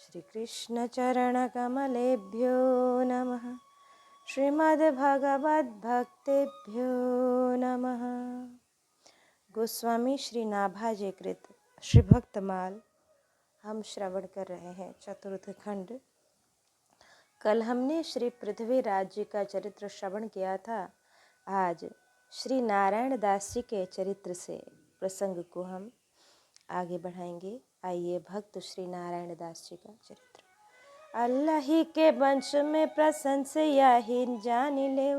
श्रीकृष्णचरणकमलेभ्यो नमः। श्रीमद्भगवद्भक्तेभ्यो नमः। गोस्वामी श्री नाभाजी कृत श्री भक्तमाल हम श्रवण कर रहे हैं चतुर्थ खंड। कल हमने श्री पृथ्वीराज जी का चरित्र श्रवण किया था। आज श्री नारायण दास जी के चरित्र से प्रसंग को हम आगे बढ़ाएंगे। आइए भक्त श्री नारायण दास जी का चरित्र। अल्लाह के वंश में प्रशंसया ही जान ले,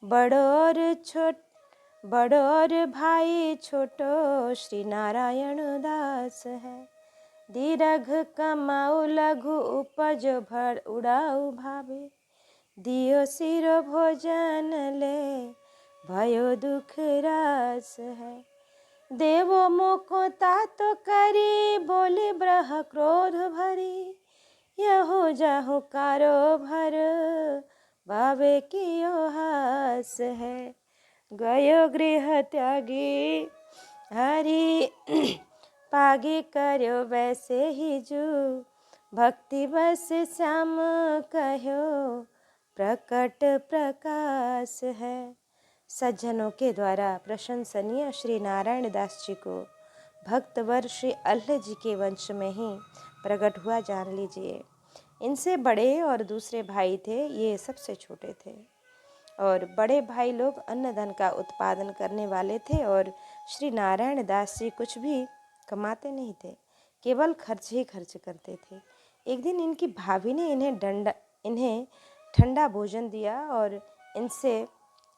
बड़ो और भाई छोटो श्री नारायण दास है। दीर्घ कमाऊ लघु उपज भर उड़ाऊ भावे, दियो सिरो भोजन ले भयो दुख रास है। देवो मुखो तातो करी बोली ब्रह क्रोध भरी, यहो जाहु कारो भर बावे कियो हास है। गयो गृह त्यागी हरि पागी कर्यो वैसे ही जू, भक्ति बस श्याम कहो प्रकट प्रकाश है। सज्जनों के द्वारा प्रशंसनीय श्री नारायण दास जी को भक्तवर श्री अल्लाह जी के वंश में ही प्रकट हुआ जान लीजिए। इनसे बड़े और दूसरे भाई थे, ये सबसे छोटे थे। और बड़े भाई लोग अन्न धन का उत्पादन करने वाले थे और श्री नारायण दास जी कुछ भी कमाते नहीं थे, केवल खर्च ही खर्च करते थे। एक दिन इनकी भाभी ने इन्हें ठंडा भोजन दिया और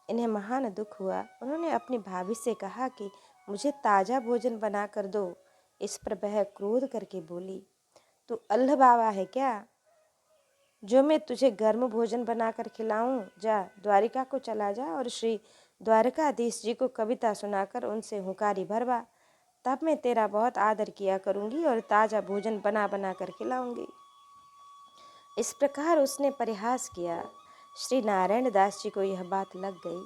इन्हें महान दुख हुआ। उन्होंने अपनी भाभी से कहा कि मुझे ताज़ा भोजन बना कर दो। इस पर वह क्रोध करके बोली, तू अल्लाह बाबा है क्या जो मैं तुझे गर्म भोजन बनाकर खिलाऊं? जा द्वारिका को चला जा और श्री द्वारकाधीश जी को कविता सुनाकर उनसे हुंकारी भरवा, तब मैं तेरा बहुत आदर किया करूंगी और ताज़ा भोजन बना बना कर खिलाऊंगी। इस प्रकार उसने परिहास किया। श्री नारायण दास जी को यह बात लग गई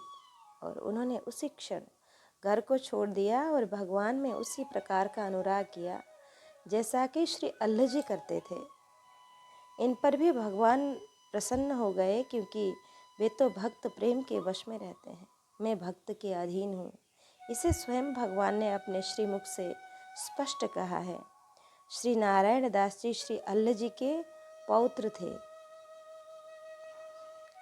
और उन्होंने उसी क्षण घर को छोड़ दिया और भगवान में उसी प्रकार का अनुराग किया जैसा कि श्री अल्लाह जी करते थे। इन पर भी भगवान प्रसन्न हो गए, क्योंकि वे तो भक्त प्रेम के वश में रहते हैं। मैं भक्त के अधीन हूँ, इसे स्वयं भगवान ने अपने श्रीमुख से स्पष्ट कहा है। श्री नारायण दास जी श्री अल्लाह जी के पौत्र थे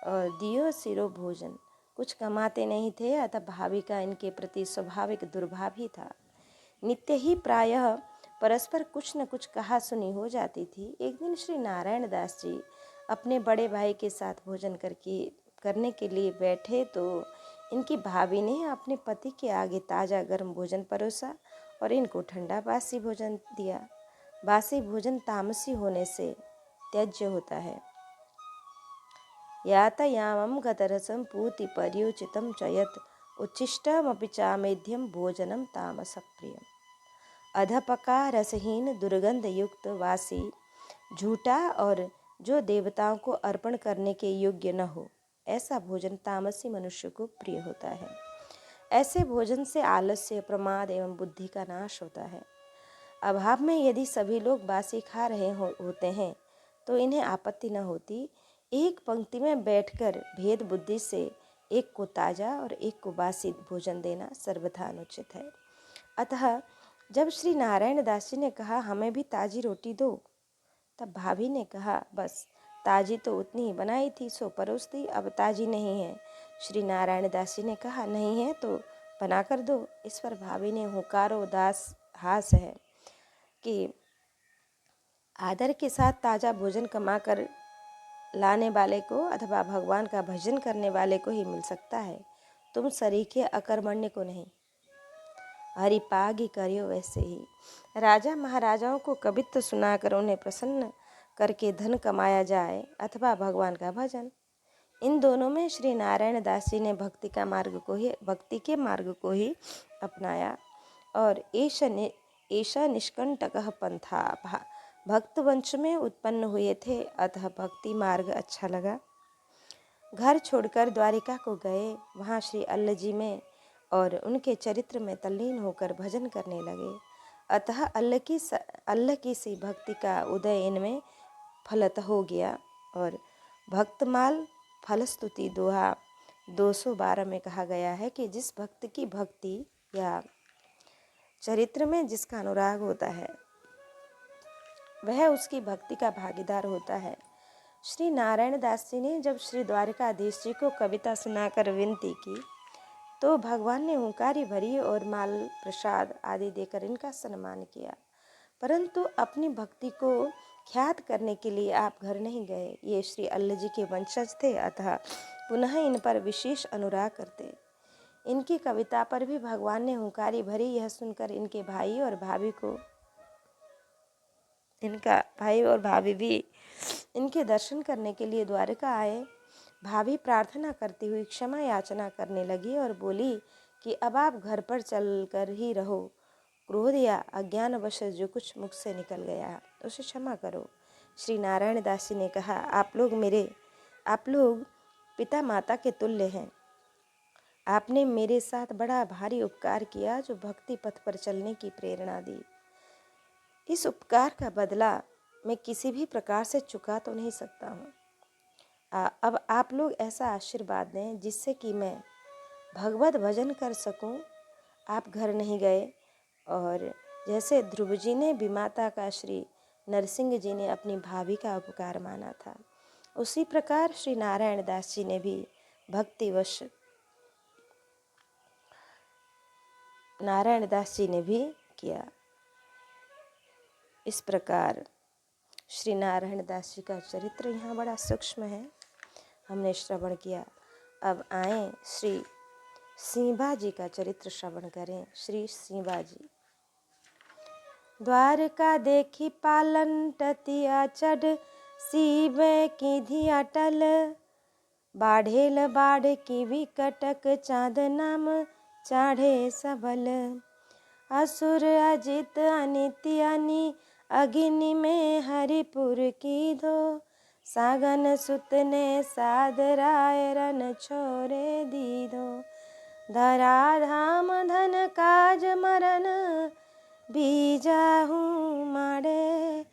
और दियो सिरो भोजन, कुछ कमाते नहीं थे, अतः भाभी का इनके प्रति स्वाभाविक दुर्भाव ही था। नित्य ही प्रायः परस्पर कुछ न कुछ कहा सुनी हो जाती थी। एक दिन श्री नारायण दास जी अपने बड़े भाई के साथ भोजन करने के लिए बैठे तो इनकी भाभी ने अपने पति के आगे ताज़ा गर्म भोजन परोसा और इनको ठंडा बासी भोजन दिया। बासी भोजन तामसी होने से त्याज्य होता है। यातायामं गतरसं पूति पर्युचितं च यत् उच्छिष्टमपि चामेध्यं भोजनं तामसप्रियम्। अधपका रसहीन दुर्गंध युक्त वासी झूठा और जो देवताओं को अर्पण करने के योग्य न हो, ऐसा भोजन तामसी मनुष्य को प्रिय होता है। ऐसे भोजन से आलस्य, प्रमाद एवं बुद्धि का नाश होता है। अभाव में यदि सभी लोग बासी खा रहे होते हैं तो इन्हें आपत्ति न होती। एक पंक्ति में बैठकर भेद बुद्धि से एक को ताज़ा और एक को बासी भोजन देना सर्वथा अनुचित है। अतः जब श्री नारायण दास जी ने कहा हमें भी ताज़ी रोटी दो, तब भाभी ने कहा बस ताज़ी तो उतनी ही बनाई थी सो परोस दी, अब ताज़ी नहीं है। श्री नारायण दास जी ने कहा नहीं है तो बना कर दो। इस पर भाभी ने हुकारो दास हास है कि आदर के साथ ताज़ा भोजन कमा कर लाने वाले को अथवा भगवान का भजन करने वाले को ही मिल सकता है, तुम सरीखे अकर्मण्य को नहीं। हरिपागी करियो वैसे ही। राजा महाराजाओं को कवित्व सुनाकर उन्हें प्रसन्न करके धन कमाया जाए अथवा भगवान का भजन, इन दोनों में श्री नारायण दास जी ने भक्ति के मार्ग को ही अपनाया और ऐसा निष्कंटकः पंथा भक्त वंश में उत्पन्न हुए थे, अतः भक्ति मार्ग अच्छा लगा। घर छोड़कर द्वारिका को गए, वहाँ श्री अल्लाह जी में और उनके चरित्र में तल्लीन होकर भजन करने लगे। अतः अल्लाह की सी भक्ति का उदय इनमें फलत हो गया। और भक्तमाल फलस्तुति दोहा 212 में कहा गया है कि जिस भक्त की भक्ति या चरित्र में जिसका अनुराग होता है वह उसकी भक्ति का भागीदार होता है। श्री नारायण दास जी ने जब श्री द्वारकाधीश जी को कविता सुनाकर विनती की तो भगवान ने हुंकारी भरी और माल प्रसाद आदि देकर इनका सम्मान किया, परंतु अपनी भक्ति को ख्यात करने के लिए आप घर नहीं गए। ये श्री अल्लाह जी के वंशज थे, अतः पुनः इन पर विशेष अनुराग करते। इनकी कविता पर भी भगवान ने हुंकारी भरी। यह सुनकर इनके भाई और भाभी भी इनके दर्शन करने के लिए द्वारका आए। भाभी प्रार्थना करती हुई क्षमा याचना करने लगी और बोली कि अब आप घर पर चलकर ही रहो। क्रोध या अज्ञानवश जो कुछ मुख से निकल गया उसे क्षमा करो। श्री नारायण दास जी ने कहा, आप लोग पिता माता के तुल्य हैं। आपने मेरे साथ बड़ा भारी उपकार किया जो भक्ति पथ पर चलने की प्रेरणा दी। इस उपकार का बदला मैं किसी भी प्रकार से चुका तो नहीं सकता हूँ। अब आप लोग ऐसा आशीर्वाद दें जिससे कि मैं भगवत भजन कर सकूं। आप घर नहीं गए और जैसे ध्रुव जी ने विमाता का श्री नरसिंह जी ने अपनी भाभी का उपकार माना था, उसी प्रकार श्री नारायण दास जी ने भी भक्तिवश नारायण दास जी ने भी किया। इस प्रकार श्री नारायण दास जी का चरित्र यहाँ बड़ा सूक्ष्म है, हमने श्रवण किया। अब आए श्री सीबा जी का चरित्र श्रवण करें। श्री सीबा जी। द्वारका देखी पालन टतिया चढ़, सीबे की धिया टल, बाढ़ेल बाढ़ की विकटक चाँद नाम चाढ़े सबल, असुर अजित अनिति अनि, अग्नि में हरिपुर की धो, सागन सुत ने साध राय रन छोरे दीधो, धराधाम धन काज मरन, बीजाहू मारे,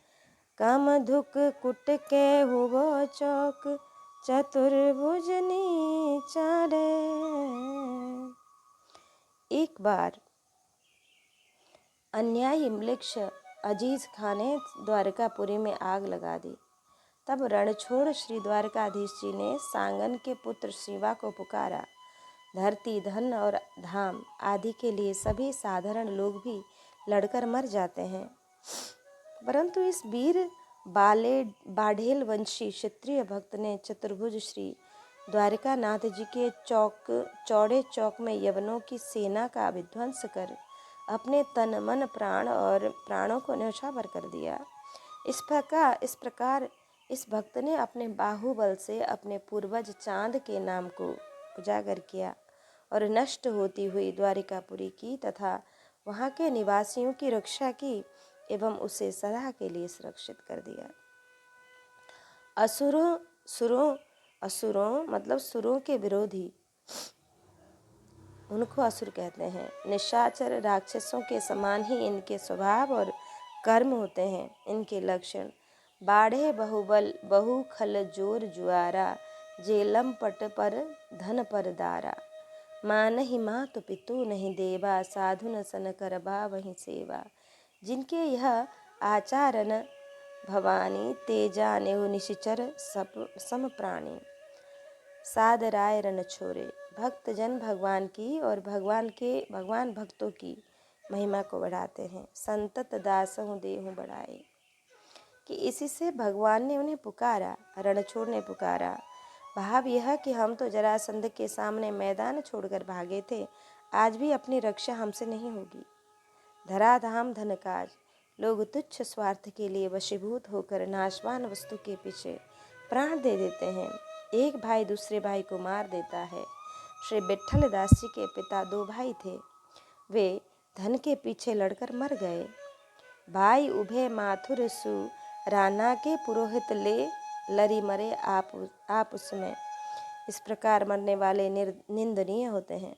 कम धुक कुट के हुबो चौक, चतुर्भुजनी चारे। एक बार अन्यायी म्लेच्छ अजीज खां ने द्वारकापुरी में आग लगा दी। तब रणछोड़ श्री द्वारकाधीश जी ने सांगन के पुत्र शिवा को पुकारा। धरती धन और धाम आदि के लिए सभी साधारण लोग भी लड़कर मर जाते हैं, परंतु इस वीर बाढ़ेल वंशी क्षत्रिय भक्त ने चतुर्भुज श्री द्वारकानाथ जी के चौड़े चौक में यवनों की सेना का विध्वंस कर अपने तन मन प्राणों को न्यौछावर कर दिया। इस प्रकार इस भक्त ने अपने बाहुबल से अपने पूर्वज चांद के नाम को उजागर किया और नष्ट होती हुई द्वारिकापुरी की तथा वहाँ के निवासियों की रक्षा की एवं उसे सदा के लिए सुरक्षित कर दिया। असुरों मतलब सुरों के विरोधी, उनको असुर कहते हैं। निशाचर राक्षसों के समान ही इनके स्वभाव और कर्म होते हैं। इनके लक्षण बाढ़े बहुबल बहु खल जोर जुआरा, जेलम पट पर धन पर दारा, माँ नहीं मातु पितु नहीं देवा, साधु न सन करबा वहीं सेवा, जिनके यह आचारन भवानी, तेजा नेहु निशिचर सम प्राणी, सादराय रण छोरे। भक्तजन भगवान की और भगवान भक्तों की महिमा को बढ़ाते हैं। संतत दासहु देहु बढ़ाए, कि इसी से भगवान ने उन्हें पुकारा, रणछोड़ ने पुकारा। भाव यह कि हम तो जरासंध के सामने मैदान छोड़कर भागे थे, आज भी अपनी रक्षा हमसे नहीं होगी। धराधाम धनकाज, लोग तुच्छ स्वार्थ के लिए वशीभूत होकर नाशवान वस्तु के पीछे प्राण दे देते हैं। एक भाई दूसरे भाई को मार देता है। श्री विट्ठल दास जी के पिता 2 भाई थे, वे धन के पीछे लड़कर मर गए। भाई उभे माथुर सु राना के पुरोहित ले, लरी मरे आप उसमें। इस प्रकार मरने वाले निंदनीय होते हैं।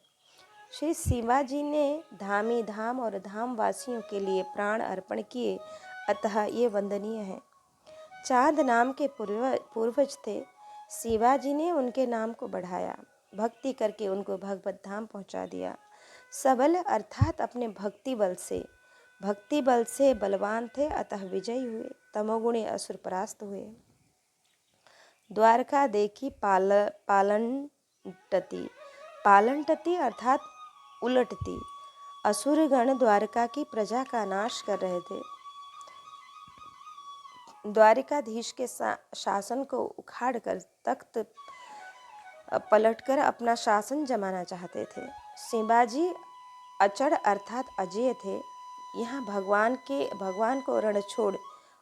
श्री शिवाजी ने धामी धाम और धाम वासियों के लिए प्राण अर्पण किए, अतः ये वंदनीय है। चांद नाम के पूर्वज थे। शिवाजी ने उनके नाम को बढ़ाया, भक्ति करके उनको भगवत धाम पहुंचा दिया। सबल अर्थात अपने भक्ति बल से बलवान थे, अतः विजयी हुए। तमोगुणी असुर परास्त हुए। द्वारका देखी पालनटती अर्थात उलटती। असुरगण द्वारका की प्रजा का नाश कर रहे थे। द्वारिकाधीश के शासन को उखाड़कर तख्त पलटकर अपना शासन जमाना चाहते थे। शिवाजी अचड़ अर्थात अजेय थे। यहाँ भगवान को रणछोड़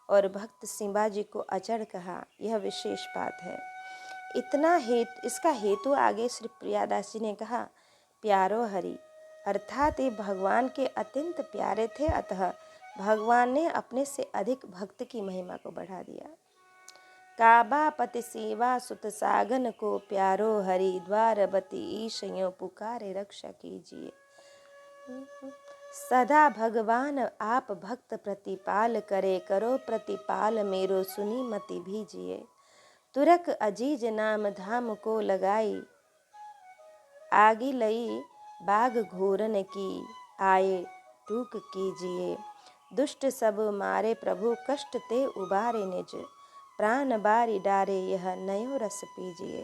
और भक्त शिवाजी को अचड़ कहा, यह विशेष बात है। इसका हेतु आगे श्री प्रियादास जी ने कहा। प्यारो हरि अर्थात ये भगवान के अत्यंत प्यारे थे, अतः भगवान ने अपने से अधिक भक्त की महिमा को बढ़ा दिया। काबा पति सेवा सुत सागन को, प्यारो हरि द्वारबती ईश यो पुकारे रक्षा कीजिए। सदा भगवान आप भक्त प्रतिपाल करे, करो प्रतिपाल मेरो सुनी मति भीजिए। तुरक अजीज नाम धाम को लगाई, आगी लई बाग घोरन की, आए टूक कीजिए। दुष्ट सब मारे प्रभु कष्ट ते उबारे निज, प्राण बारी डारे यह नयो रस पीजिए।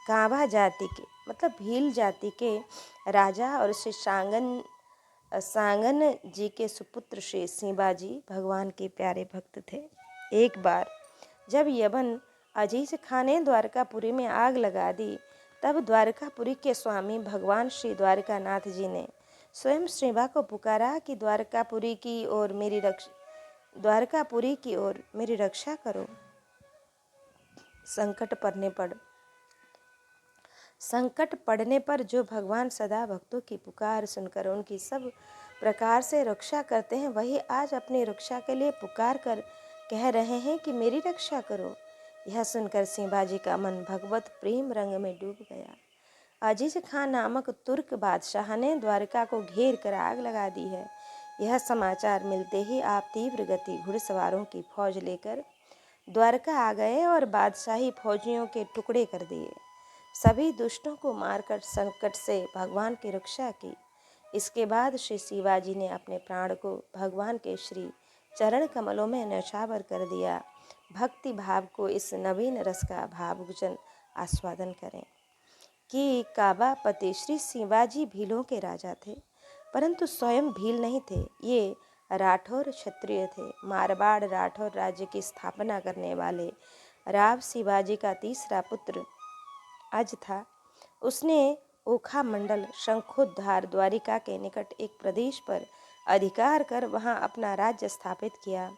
कांबा जाति के मतलब भील जाति के राजा और श्री सांगन जी के सुपुत्र श्री शिवाजी भगवान के प्यारे भक्त थे। एक बार जब यवन अजीज खान ने द्वारकापुरी में आग लगा दी, तब द्वारकापुरी के स्वामी भगवान श्री द्वारकानाथ जी ने स्वयं शिवा को पुकारा कि द्वारकापुरी की ओर मेरी रक्षा करो। संकट पड़ने पर जो भगवान सदा भक्तों की पुकार सुनकर उनकी सब प्रकार से रक्षा करते हैं, वही आज अपनी रक्षा के लिए पुकार कर कह रहे हैं कि मेरी रक्षा करो। यह सुनकर शिवाजी का मन भगवत प्रेम रंग में डूब गया। अजीज खान नामक तुर्क बादशाह ने द्वारका को घेर कर आग लगा दी है। यह समाचार मिलते ही आप तीव्र गति घुड़सवारों की फौज लेकर द्वारका आ गए और बादशाही फौजियों के टुकड़े कर दिए। सभी दुष्टों को मारकर संकट से भगवान की रक्षा की। इसके बाद श्री शिवाजी ने अपने प्राण को भगवान के श्री चरण कमलों में न्यौछावर कर दिया। भक्ति भाव को इस नवीन रस का भावुकजन आस्वादन करें कि काबापति श्री शिवाजी भीलों के राजा थे, परंतु स्वयं भील नहीं थे। ये राठौर क्षत्रिय थे। मारवाड़ राठौर राज्य की स्थापना करने वाले राव शिवाजी का तीसरा पुत्र अज था। उसने ओखा मंडल शंखोद्धार द्वारिका के निकट एक प्रदेश पर अधिकार कर वहां अपना राज्य स्थापित किया।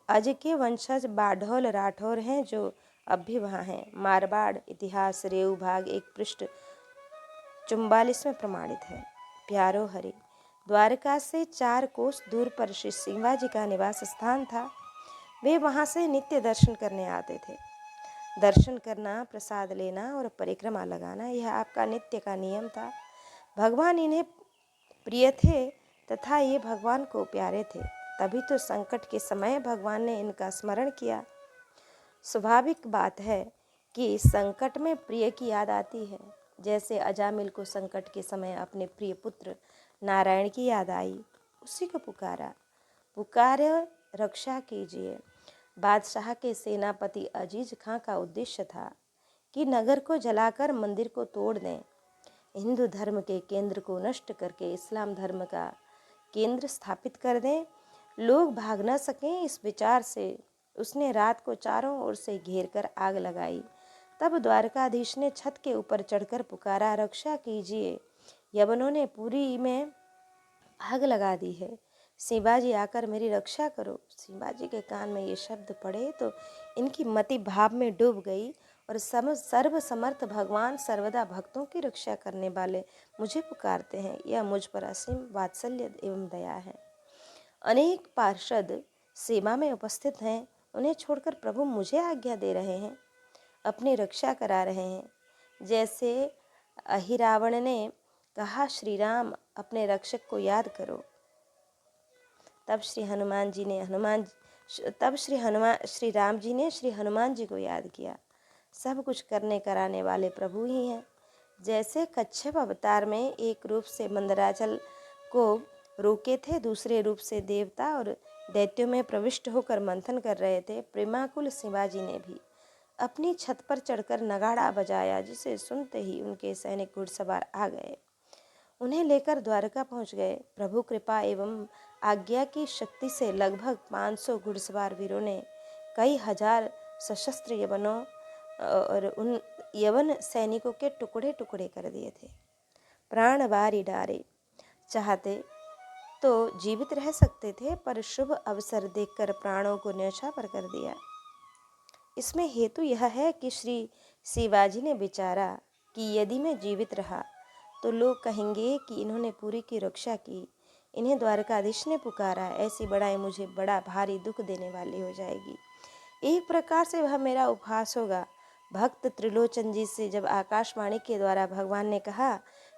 अज के वंशज बाढ़ौल राठौर हैं, जो अब भी वहाँ हैं। मारवाड़ इतिहास रेऊ भाग 1 पृष्ठ 44 में प्रमाणित है। प्यारो हरि द्वारका से 4 कोस दूर पर श्री शिवाजी का निवास स्थान था। वे वहाँ से नित्य दर्शन करने आते थे। दर्शन करना, प्रसाद लेना और परिक्रमा लगाना यह आपका नित्य का नियम था। भगवान इन्हें प्रिय थे तथा ये भगवान को प्यारे थे, तभी तो संकट के समय भगवान ने इनका स्मरण किया। स्वाभाविक बात है कि संकट में प्रिय की याद आती है। जैसे अजामिल को संकट के समय अपने प्रिय पुत्र नारायण की याद आई, उसी को पुकारे रक्षा कीजिए। बादशाह के सेनापति अजीज खां का उद्देश्य था कि नगर को जलाकर मंदिर को तोड़ दें, हिंदू धर्म के केंद्र को नष्ट करके इस्लाम धर्म का केंद्र स्थापित कर दें, लोग भाग न सकें। इस विचार से उसने रात को चारों ओर से घेर कर आग लगाई। तब द्वारकाधीश ने छत के ऊपर चढ़कर पुकारा, रक्षा कीजिए, यवनों ने पुरी में आग लगा दी है, शिवाजी आकर मेरी रक्षा करो। शिवाजी के कान में ये शब्द पड़े तो इनकी मति भाव में डूब गई और सर्व समर्थ भगवान सर्वदा भक्तों की रक्षा करने वाले मुझे पुकारते हैं, यह मुझ पर असीम वात्सल्य एवं दया है। अनेक पार्षद सेवा में उपस्थित हैं, उन्हें छोड़कर प्रभु मुझे आज्ञा दे रहे हैं, अपनी रक्षा करा रहे हैं। जैसे अहिरावण ने कहा, श्री राम अपने रक्षक को याद करो। तब श्री राम जी ने श्री हनुमान जी को याद किया। सब कुछ करने कराने वाले प्रभु ही हैं। जैसे कच्छप अवतार में एक रूप से मंदराचल को रोके थे, दूसरे रूप से देवता और दैत्यों में प्रविष्ट होकर मंथन कर रहे थे, प्रेमाकुल शिवाजी ने भी अपनी छत पर चढ़कर नगाड़ा बजाया, जिसे सुनते ही उनके सैनिक घुड़सवार आ गए, उन्हें लेकर द्वारका पहुंच गए। प्रभु कृपा एवं आज्ञा की शक्ति से लगभग 500 घुड़सवार वीरों ने कई हजार सशस्त्र यवनों और उन यवन सैनिकों के टुकड़े टुकड़े कर दिए थे। प्राण बारी डारे, चाहते तो जीवित रह सकते थे, पर शुभ अवसर देखकर प्राणों को न्यौछावर कर दिया। इसमें हेतु यह है कि श्री शिवाजी ने विचारा कि यदि मैं जीवित रहा तो लोग कहेंगे कि इन्होंने पुरी की रक्षा की, इन्हें द्वारकाधीश ने पुकारा, ऐसी बड़ाई मुझे बड़ा भारी दुख देने वाली हो जाएगी। एक प्रकार से वह मेरा उपहास होगा। भक्त त्रिलोचन जी से जब आकाशवाणी के द्वारा भगवान ने कहा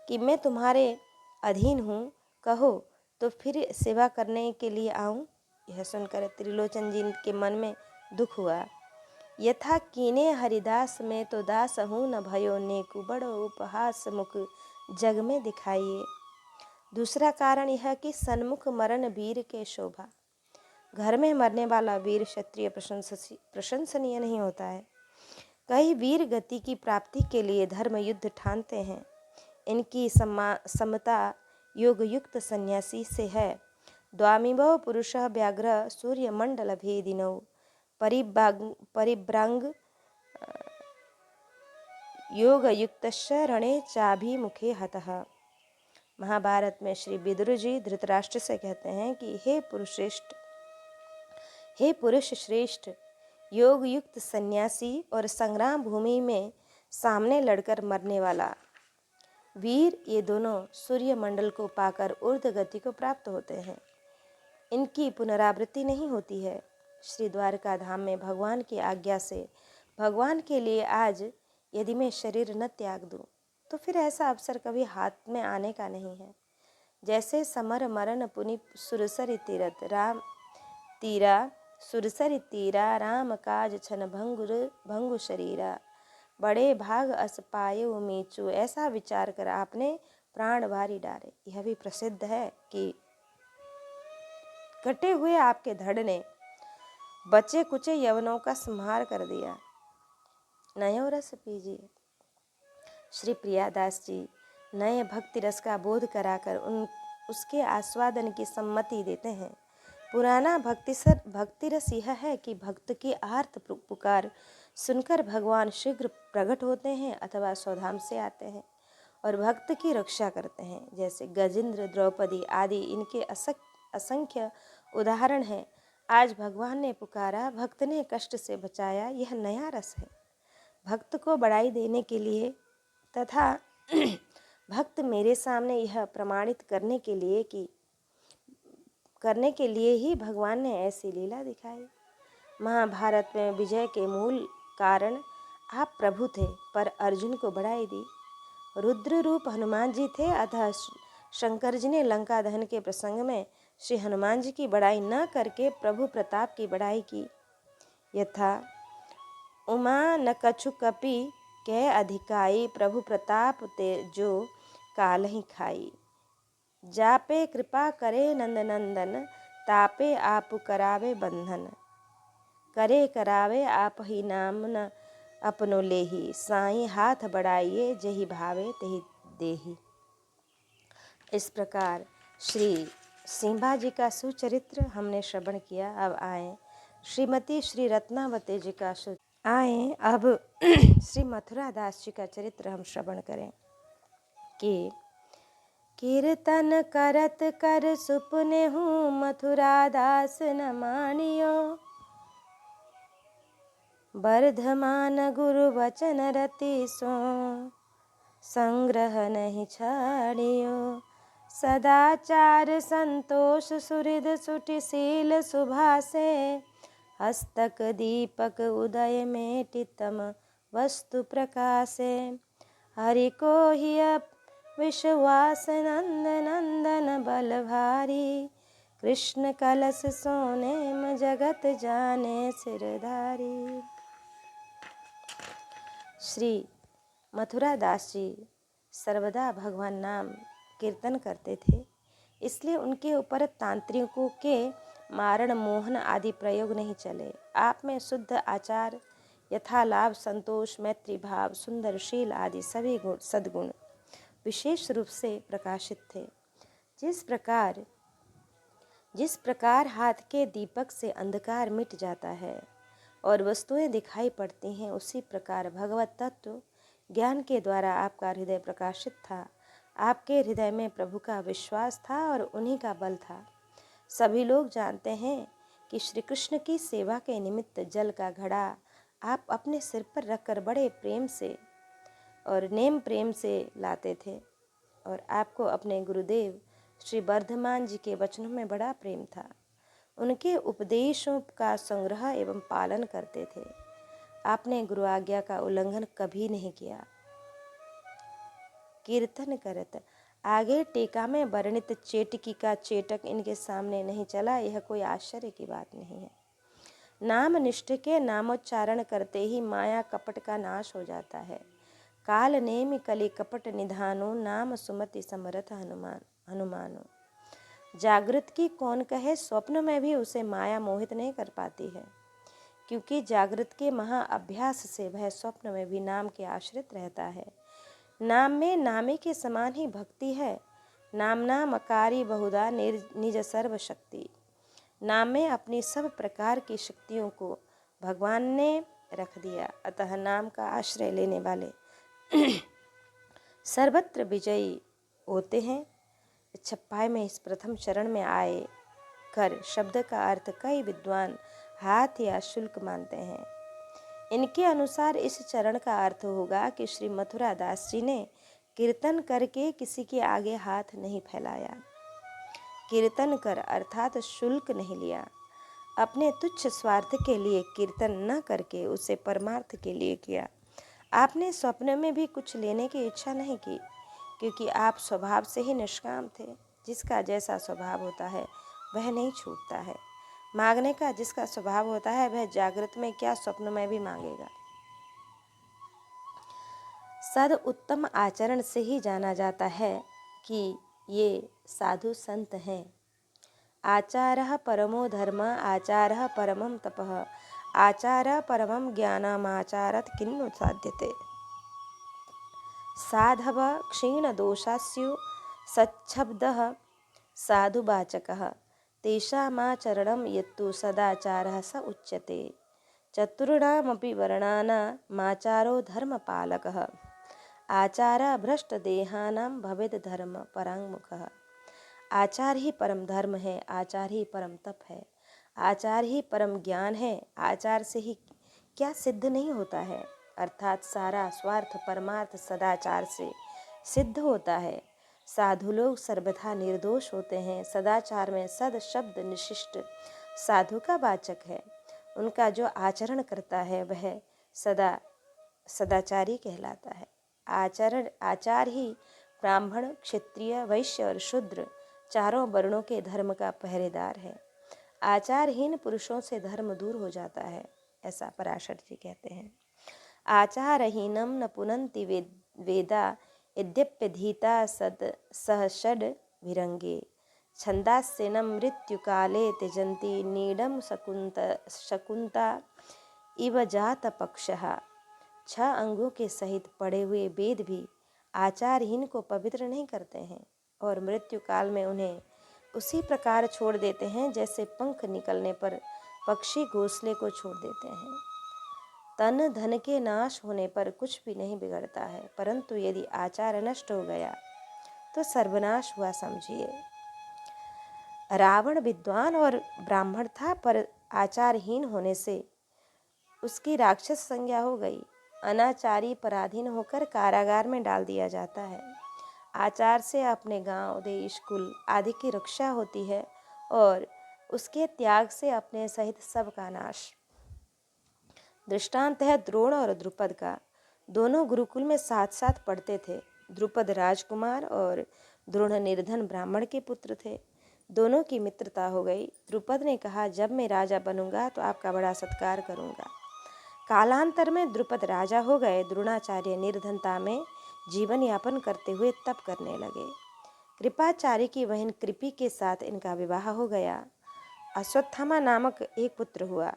कि मैं तुम्हारे अधीन हूँ, कहो तो फिर सेवा करने के लिए आऊँ, यह सुनकर त्रिलोचन जी के मन में दुख हुआ। यथा कीने हरिदास में तो दास हूँ, न भयो नेकु बड़ो उपहास मुख जग में दिखाइए। दूसरा कारण यह कि सन्मुख मरण वीर के शोभा। घर में मरने वाला वीर क्षत्रिय प्रशंसनीय नहीं होता है। कई वीर गति की प्राप्ति के लिए धर्म युद्ध ठानते हैं। इनकी समता योग युक्त सन्यासी से है। द्वामिभो पुरुषः व्याघ्र सूर्य मंडल भेदिनौ परिभ्रांग योग युक्तस्य रणे चाभिमुखे हतः। महाभारत में श्री विदुर जी धृतराष्ट्र से कहते हैं कि हे पुरुष श्रेष्ठ, योग युक्त सन्यासी और संग्राम भूमि में सामने लड़कर मरने वाला वीर, ये दोनों सूर्य मंडल को पाकर ऊर्ध्व गति को प्राप्त होते हैं। इनकी पुनरावृत्ति नहीं होती है। श्री द्वारका धाम में भगवान की आज्ञा से भगवान के लिए आज यदि मैं शरीर न त्याग दूं, तो फिर ऐसा अवसर कभी हाथ में आने का नहीं है। जैसे समर मरण पुनि सुरसरि तीरथ राम तीरा सुरसरि तीरा, राम काज छन भंगु शरीरा, बड़े भाग अस पायो मीचू, ऐसा विचार कर आपने प्राण बारी डारे। यह भी प्रसिद्ध है कि कटे हुए आपके धड़ ने बचे कुचे यवनों का संहार कर दिया। नयो रस पीजिए। श्री प्रियादास जी नए भक्ति रस का बोध कराकर उसके आस्वादन की सम्मति देते हैं। पुराना भक्ति रस यह है कि भक्त की आर्त पुकार सुनकर भगवान शीघ्र प्रकट होते हैं अथवा स्वधाम से आते हैं और भक्त की रक्षा करते हैं। जैसे गजेंद्र, द्रौपदी आदि इनके असंख्य उदाहरण हैं। आज भगवान ने पुकारा, भक्त ने कष्ट से बचाया, यह नया रस है। भक्त को बढ़ाई देने के लिए तथा भक्त मेरे सामने यह प्रमाणित करने के लिए ही भगवान ने ऐसी लीला दिखाई। महाभारत में विजय के मूल कारण आप प्रभु थे, पर अर्जुन को बढ़ाई दी। रुद्र रूप हनुमान जी थे, अतः शंकर जी ने लंका दहन के प्रसंग में श्री हनुमान जी की बढ़ाई न करके प्रभु प्रताप की बढ़ाई की। यथा उमा न कछु कपि कै अधिकाई, प्रभु प्रताप ते जो काल ही खाई। जापे कृपा करे नंद नंदन, तापे आप करावे बंधन। करे करावे आप ही नाम न अपनो लेही, साई हाथ बढ़ाइए जही भावे तही देही। इस प्रकार श्री सिंबा जी का सुचरित्र हमने श्रवण किया। अब आए श्रीमती श्री रत्नावती जी का अब श्री मथुरा दास जी का चरित्र हम श्रवण करें कि कीर्तन करत कर सुपने हूँ, मथुरा दास न मानियो, वर्धमान गुरु वचन रति सो, संग्रह नहीं छाड़ियो। सदाचार संतोष सुहृद सुटिशील सुभासे, हस्तक दीपक उदय में टितम वस्तु प्रकाशे। हरि को ही विश्वास नंद नंदन बल भारी, कृष्ण कलश सोने में जगत जाने सिरधारी। श्री मथुरा दास जी सर्वदा भगवान नाम कीर्तन करते थे, इसलिए उनके ऊपर तांत्रिकों के मारण मोहन आदि प्रयोग नहीं चले। आप में शुद्ध आचार, यथालाभ, संतोष, मैत्री भाव, सुंदरशील आदि सभी गुण सद्गुण विशेष रूप से प्रकाशित थे। जिस प्रकार हाथ के दीपक से अंधकार मिट जाता है और वस्तुएं दिखाई पड़ती हैं, उसी प्रकार भगवत तत्व ज्ञान के द्वारा आपका हृदय प्रकाशित था। आपके हृदय में प्रभु का विश्वास था और उन्हीं का बल था। सभी लोग जानते हैं कि श्री कृष्ण की सेवा के निमित्त जल का घड़ा आप अपने सिर पर रखकर बड़े प्रेम से और नेम प्रेम से लाते थे, और आपको अपने गुरुदेव श्री वर्धमान जी के वचनों में बड़ा प्रेम था। उनके उपदेशों का संग्रह एवं पालन करते थे। आपने गुरु आज्ञा का उल्लंघन कभी नहीं किया। कीर्तन करत आगे टीका में वर्णित चेटकी का चेटक इनके सामने नहीं चला, यह कोई आश्चर्य की बात नहीं है। नाम निष्ठ के नामोच्चारण करते ही माया कपट का नाश हो जाता है। काल नेमि कलि कपट निधानो, नाम सुमति समरथ हनुमानो। जागृत की कौन कहे, स्वप्न में भी उसे माया मोहित नहीं कर पाती है, क्योंकि जागृत के महाअभ्यास से वह स्वप्न में भी नाम के आश्रित रहता है। नाम में नामे के समान ही भक्ति है। नामना मकारी बहुधा निज सर्व शक्ति। नाम में अपनी सब प्रकार की शक्तियों को भगवान ने रख दिया, अतः नाम का आश्रय लेने वाले सर्वत्र विजयी होते हैं। छप्पाई में इस प्रथम चरण में आए कर शब्द का अर्थ कई विद्वान हाथ या शुल्क मानते हैं। इनके अनुसार इस चरण का अर्थ होगा कि श्री मथुरा दास जी ने कीर्तन करके किसी के आगे हाथ नहीं फैलाया। कीर्तन कर अर्थात शुल्क नहीं लिया। अपने तुच्छ स्वार्थ के लिए कीर्तन न करके उसे परमार्थ के लिए किया। आपने स्वप्न में भी कुछ लेने की इच्छा नहीं की, क्योंकि आप स्वभाव से ही निष्काम थे। जिसका जैसा स्वभाव होता है वह नहीं छूटता है। मांगने का जिसका स्वभाव होता है वह जागृत में क्या स्वप्न में भी मांगेगा। सद उत्तम आचरण से ही जाना जाता है कि ये साधु संत हैं। आचारः परमो धर्म, आचारः परमं तपः, आचारः परमं ज्ञानमाचारत किन्नु साध्यते। साधव क्षीणदोषास्यु सच्छब्दः साधुवाचकः, तेषामाचरणं यत्तु सदाचारः स उच्यते। चतुर्णामपि वर्णानामाचारो धर्मपालकः, आचारः भ्रष्टदेहानां भवेद् धर्म पराङ्मुखः। आचार ही परम धर्म है, आचार ही परम तप है, आचार ही परम ज्ञान है। आचार से ही क्या सिद्ध नहीं होता है, अर्थात सारा स्वार्थ परमार्थ सदाचार से सिद्ध होता है। साधु लोग सर्वथा निर्दोष होते हैं। सदाचार में सद शब्द निशिष्ट साधु का वाचक है। उनका जो आचरण करता है वह सदाचारी कहलाता है। आचार ही ब्राह्मण, क्षत्रिय, वैश्य और शूद्र चारों वर्णों के धर्म का पहरेदार है। आचारहीन पुरुषों से धर्म दूर हो जाता है, ऐसा पराशर जी कहते हैं। आचारहीनम न पुनन्ति वेदा, यद्यप्यधीता सह षड् विरंगे। छंदास्यनम मृत्युकाले त्यजन्ति, नीडम शकुंता इव जात पक्षः। 6 अंगों के सहित पढ़े हुए वेद भी आचारहीन को पवित्र नहीं करते हैं और मृत्यु काल में उन्हें उसी प्रकार छोड़ देते हैं जैसे पंख निकलने पर पक्षी घोंसले को छोड़ देते हैं। तन धन के नाश होने पर कुछ भी नहीं बिगड़ता है, परंतु यदि आचार नष्ट हो गया तो सर्वनाश हुआ समझिए। रावण विद्वान और ब्राह्मण था, पर आचारहीन होने से उसकी राक्षस संज्ञा हो गई। अनाचारी पराधीन होकर कारागार में डाल दिया जाता है। आचार से अपने गांव, देश, कुल आदि की रक्षा होती है और उसके त्याग से अपने सहित सबका नाश। दृष्टांत है द्रोण और द्रुपद का। दोनों गुरुकुल में साथ साथ पढ़ते थे। द्रुपद राजकुमार और द्रोण निर्धन ब्राह्मण के पुत्र थे। दोनों की मित्रता हो गई। द्रुपद ने कहा, जब मैं राजा बनूंगा तो आपका बड़ा सत्कार करूंगा। कालांतर में द्रुपद राजा हो गए। द्रोणाचार्य निर्धनता में जीवन यापन करते हुए तप करने लगे। कृपाचार्य की बहन कृपि के साथ इनका विवाह हो गया। अश्वत्थामा नामक एक पुत्र हुआ।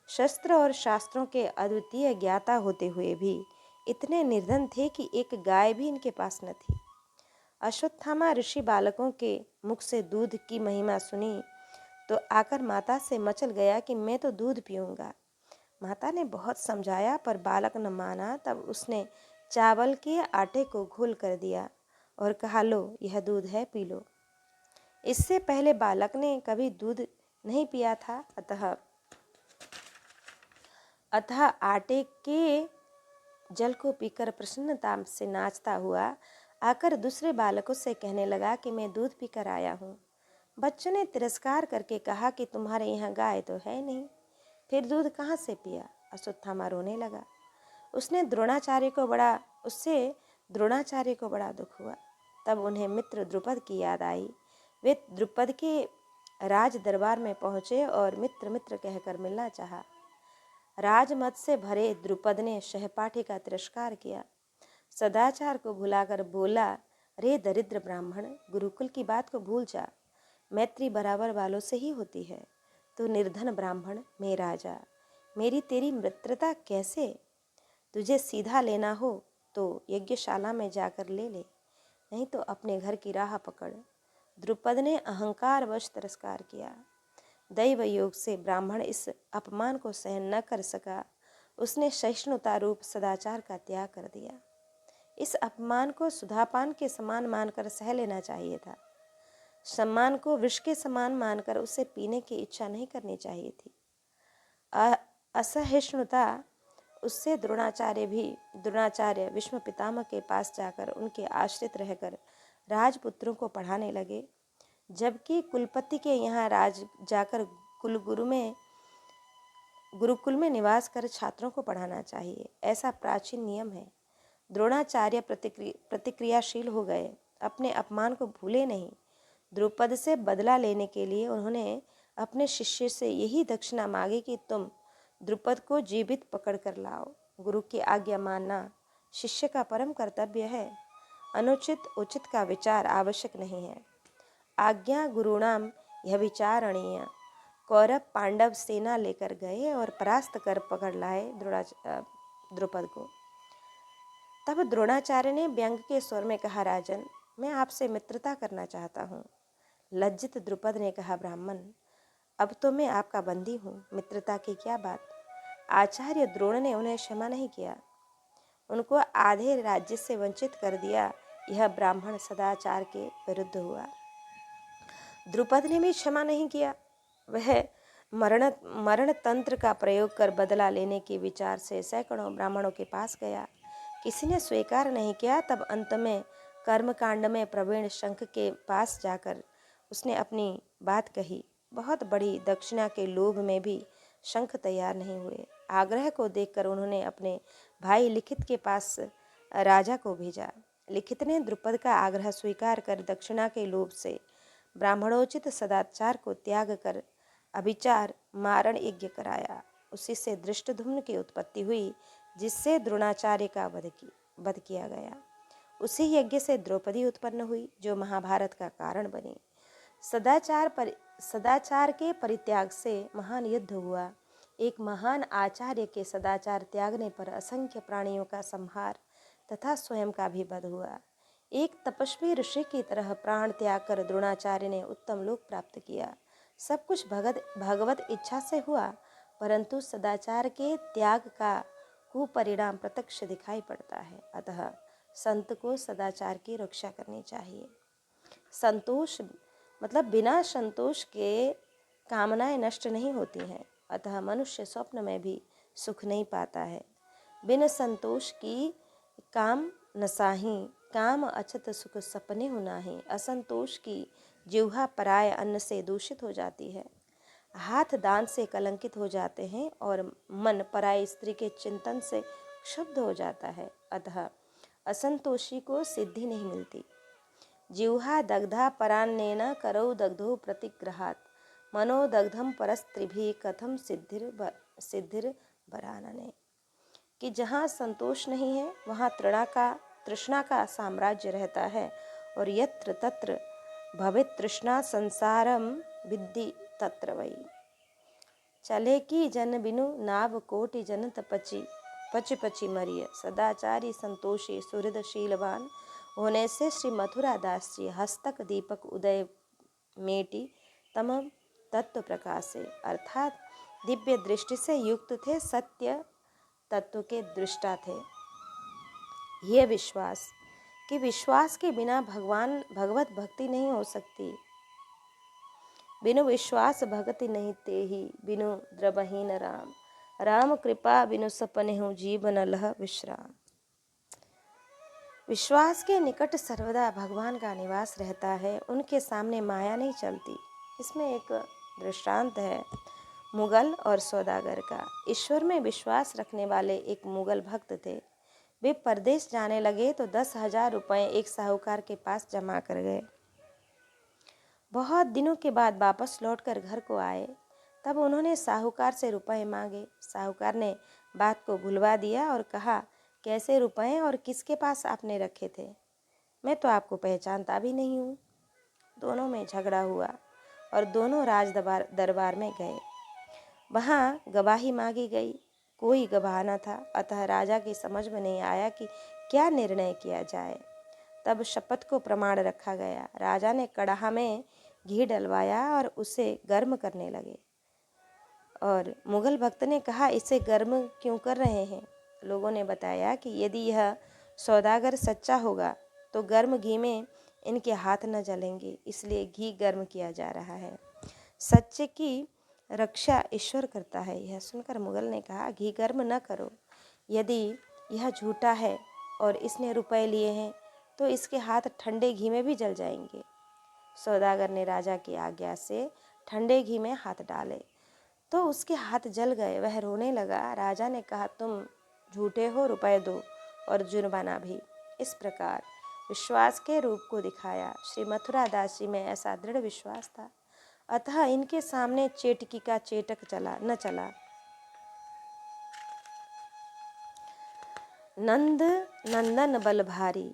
शस्त्र और शास्त्रों के अद्वितीय ज्ञाता होते हुए भी इतने निर्धन थे कि एक गाय भी इनके पास न थी। अश्वत्थामा ऋषि बालकों के मुख से दूध की महिमा सुनी तो आकर माता से मचल गया कि मैं तो दूध पीऊंगा। माता ने बहुत समझाया पर बालक न माना। तब उसने चावल के आटे को घोल कर दिया और कहा, लो यह दूध है, पी लो। इससे पहले बालक ने कभी दूध नहीं पिया था। अतः आटे के जल को पीकर प्रसन्नता से नाचता हुआ आकर दूसरे बालकों से कहने लगा कि मैं दूध पीकर आया हूँ। बच्चों ने तिरस्कार करके कहा कि तुम्हारे यहाँ गाय तो है नहीं, फिर दूध कहाँ से पिया। अश्वत्थामा रोने लगा। उससे द्रोणाचार्य को बड़ा दुख हुआ। तब उन्हें मित्र द्रुपद की याद आई। वे द्रुपद के राज दरबार में पहुँचे और मित्र मित्र कहकर मिलना चाहा। राजमत से भरे द्रुपद ने सहपाठी का तिरस्कार किया। सदाचार को भुलाकर बोला, रे दरिद्र ब्राह्मण, गुरुकुल की बात को भूल जा। मैत्री बराबर वालों से ही होती है। तू निर्धन ब्राह्मण, मैं राजा, मेरी तेरी मित्रता कैसे? तुझे सीधा लेना हो तो यज्ञशाला में जाकर ले ले, नहीं तो अपने घर की राह पकड़। द्रुपद ने अहंकारवश तिरस्कार किया। दैव योग से ब्राह्मण इस अपमान को सहन न कर सका। उसने सहिष्णुता रूप सदाचार का त्याग कर दिया। इस अपमान को सुधापान के समान मानकर सह लेना चाहिए था। सम्मान को विष के समान मानकर उसे पीने की इच्छा नहीं करनी चाहिए थी। असहिष्णुता उससे द्रोणाचार्य विष्णु पितामह के पास जाकर उनके आश्रित रहकर राजपुत्रों को पढ़ाने लगे, जबकि कुलपति के यहाँ जाकर गुरुकुल में निवास कर छात्रों को पढ़ाना चाहिए। ऐसा प्राचीन नियम है। द्रोणाचार्य प्रतिक्रियाशील हो गए, अपने अपमान को भूले नहीं। द्रुपद से बदला लेने के लिए उन्होंने अपने शिष्य से यही दक्षिणा मांगी कि तुम द्रुपद को जीवित पकड़ कर लाओ। गुरु की आज्ञा मानना शिष्य का परम कर्तव्य है। अनुचित उचित का विचार आवश्यक नहीं है। आज्ञा गुरुणाम यह विचारणीय। कौरव पांडव सेना लेकर गए और परास्त कर पकड़ लाए द्रुपद को। तब द्रोणाचार्य ने व्यंग के स्वर में कहा, राजन, मैं आपसे मित्रता करना चाहता हूँ। लज्जित द्रुपद ने कहा, ब्राह्मण, अब तो मैं आपका बंदी हूँ, मित्रता की क्या बात। आचार्य द्रोण ने उन्हें क्षमा नहीं किया, उनको आधे राज्य से वंचित कर दिया। यह ब्राह्मण सदाचार के विरुद्ध हुआ। द्रुपद ने भी क्षमा नहीं किया। वह मरण तंत्र का प्रयोग कर बदला लेने के विचार से सैकड़ों ब्राह्मणों के पास गया। किसी ने स्वीकार नहीं किया। तब अंत में कर्मकांड में प्रवीण शंख के पास जाकर उसने अपनी बात कही। बहुत बड़ी दक्षिणा के लोभ में भी शंख तैयार नहीं हुए। आग्रह को देखकर उन्होंने अपने भाई लिखित के पास राजा को भेजा। लिखित ने द्रुपद का आग्रह स्वीकार कर दक्षिणा के लोभ से ब्राह्मणोचित सदाचार को त्याग कर अभिचार मारण यज्ञ कराया। उसी से धृष्टद्युम्न की उत्पत्ति हुई, जिससे द्रोणाचार्य का वध किया गया। उसी यज्ञ से द्रौपदी उत्पन्न हुई, जो महाभारत का कारण बनी। सदाचार के परित्याग से महान युद्ध हुआ। एक महान आचार्य के सदाचार त्यागने पर असंख्य प्राणियों का संहार तथा स्वयं का भी वध हुआ। एक तपस्वी ऋषि की तरह प्राण त्याग कर द्रोणाचार्य ने उत्तम लोक प्राप्त किया। सब कुछ भगवत इच्छा से हुआ, परंतु सदाचार के त्याग का कुपरिणाम प्रत्यक्ष दिखाई पड़ता है। अतः संत को सदाचार की रक्षा करनी चाहिए। संतोष मतलब बिना संतोष के कामनाएं नष्ट नहीं होती हैं। अतः मनुष्य स्वप्न में भी सुख नहीं पाता है। बिन संतोष की काम नसाही, काम अछत सुख सपने हो नाहीं। असंतोष की जिह्वा पराय अन्न से दूषित हो जाती है। हाथ दान से कलंकित हो जाते हैं और मन पराई स्त्री के चिंतन से क्षुब्ध हो जाता है। अतः असंतोषी को सिद्धि नहीं मिलती। जिह्वा दग्धा परान्नेन करौ दग्धो प्रतिग्रहात् मनोदग्धम परस्त्रिभिः कथम सिद्धिर्बरानने। कि जहाँ संतोष नहीं है वहाँ तृष्णा का साम्राज्य रहता है, और यत्र तत्र भवेत् तृष्णा संसारम विद्धि तत्र वै। चले की जन बिनु नाव कोटि जन तपचि पचि पचि मरिय, सदाचारी संतोषी सुहृदशीलवान होने से श्री मथुरा दास जी हस्तक दीपक उदय मेटी तम तत्व प्रकाशे, अर्थात दिव्य दृष्टि से युक्त थे, सत्य तत्व के दृष्टा थे। यह विश्वास कि विश्वास के बिना भगवत भक्ति नहीं हो सकती। बिनु विश्वास भक्ति नहीं तेहि, बिनु द्रवहीन राम, राम कृपा बिनु सपने हो जीवन लह विश्राम। विश्वास के निकट सर्वदा भगवान का निवास रहता है, उनके सामने माया नहीं चलती। इसमें एक दृष्टांत है मुगल और सौदागर का। ईश्वर में विश्वास रखने वाले एक मुगल भक्त थे। वे परदेश जाने लगे तो 10,000 रुपये एक साहूकार के पास जमा कर गए। बहुत दिनों के बाद वापस लौटकर घर को आए, तब उन्होंने साहूकार से रुपए मांगे। साहूकार ने बात को भुलवा दिया और कहा, कैसे रुपए और किसके पास आपने रखे थे? मैं तो आपको पहचानता भी नहीं हूँ। दोनों में झगड़ा हुआ और दोनों राज दरबार में गए। वहाँ गवाही मांगी गई, कोई गवाह न था। अतः राजा की समझ में नहीं आया कि क्या निर्णय किया जाए। तब शपथ को प्रमाण रखा गया। राजा ने कड़ाह में घी डलवाया और उसे गर्म करने लगे, और मुगल भक्त ने कहा, इसे गर्म क्यों कर रहे हैं? लोगों ने बताया कि यदि यह सौदागर सच्चा होगा तो गर्म घी में इनके हाथ न जलेंगे, इसलिए घी गर्म किया जा रहा है। सच्चे की रक्षा ईश्वर करता है। यह सुनकर मुगल ने कहा, घी गर्म न करो। यदि यह झूठा है और इसने रुपए लिए हैं तो इसके हाथ ठंडे घी में भी जल जाएंगे। सौदागर ने राजा की आज्ञा से ठंडे घी में हाथ डाले तो उसके हाथ जल गए। वह रोने लगा। राजा ने कहा, तुम झूठे हो, रुपए दो और जुर्माना भी। इस प्रकार विश्वास के रूप को दिखाया। श्री मथुरा दास जी में ऐसा दृढ़ विश्वास था, अतः इनके सामने चेटकी का चेटक न चला। नंद नंदन बल भारी,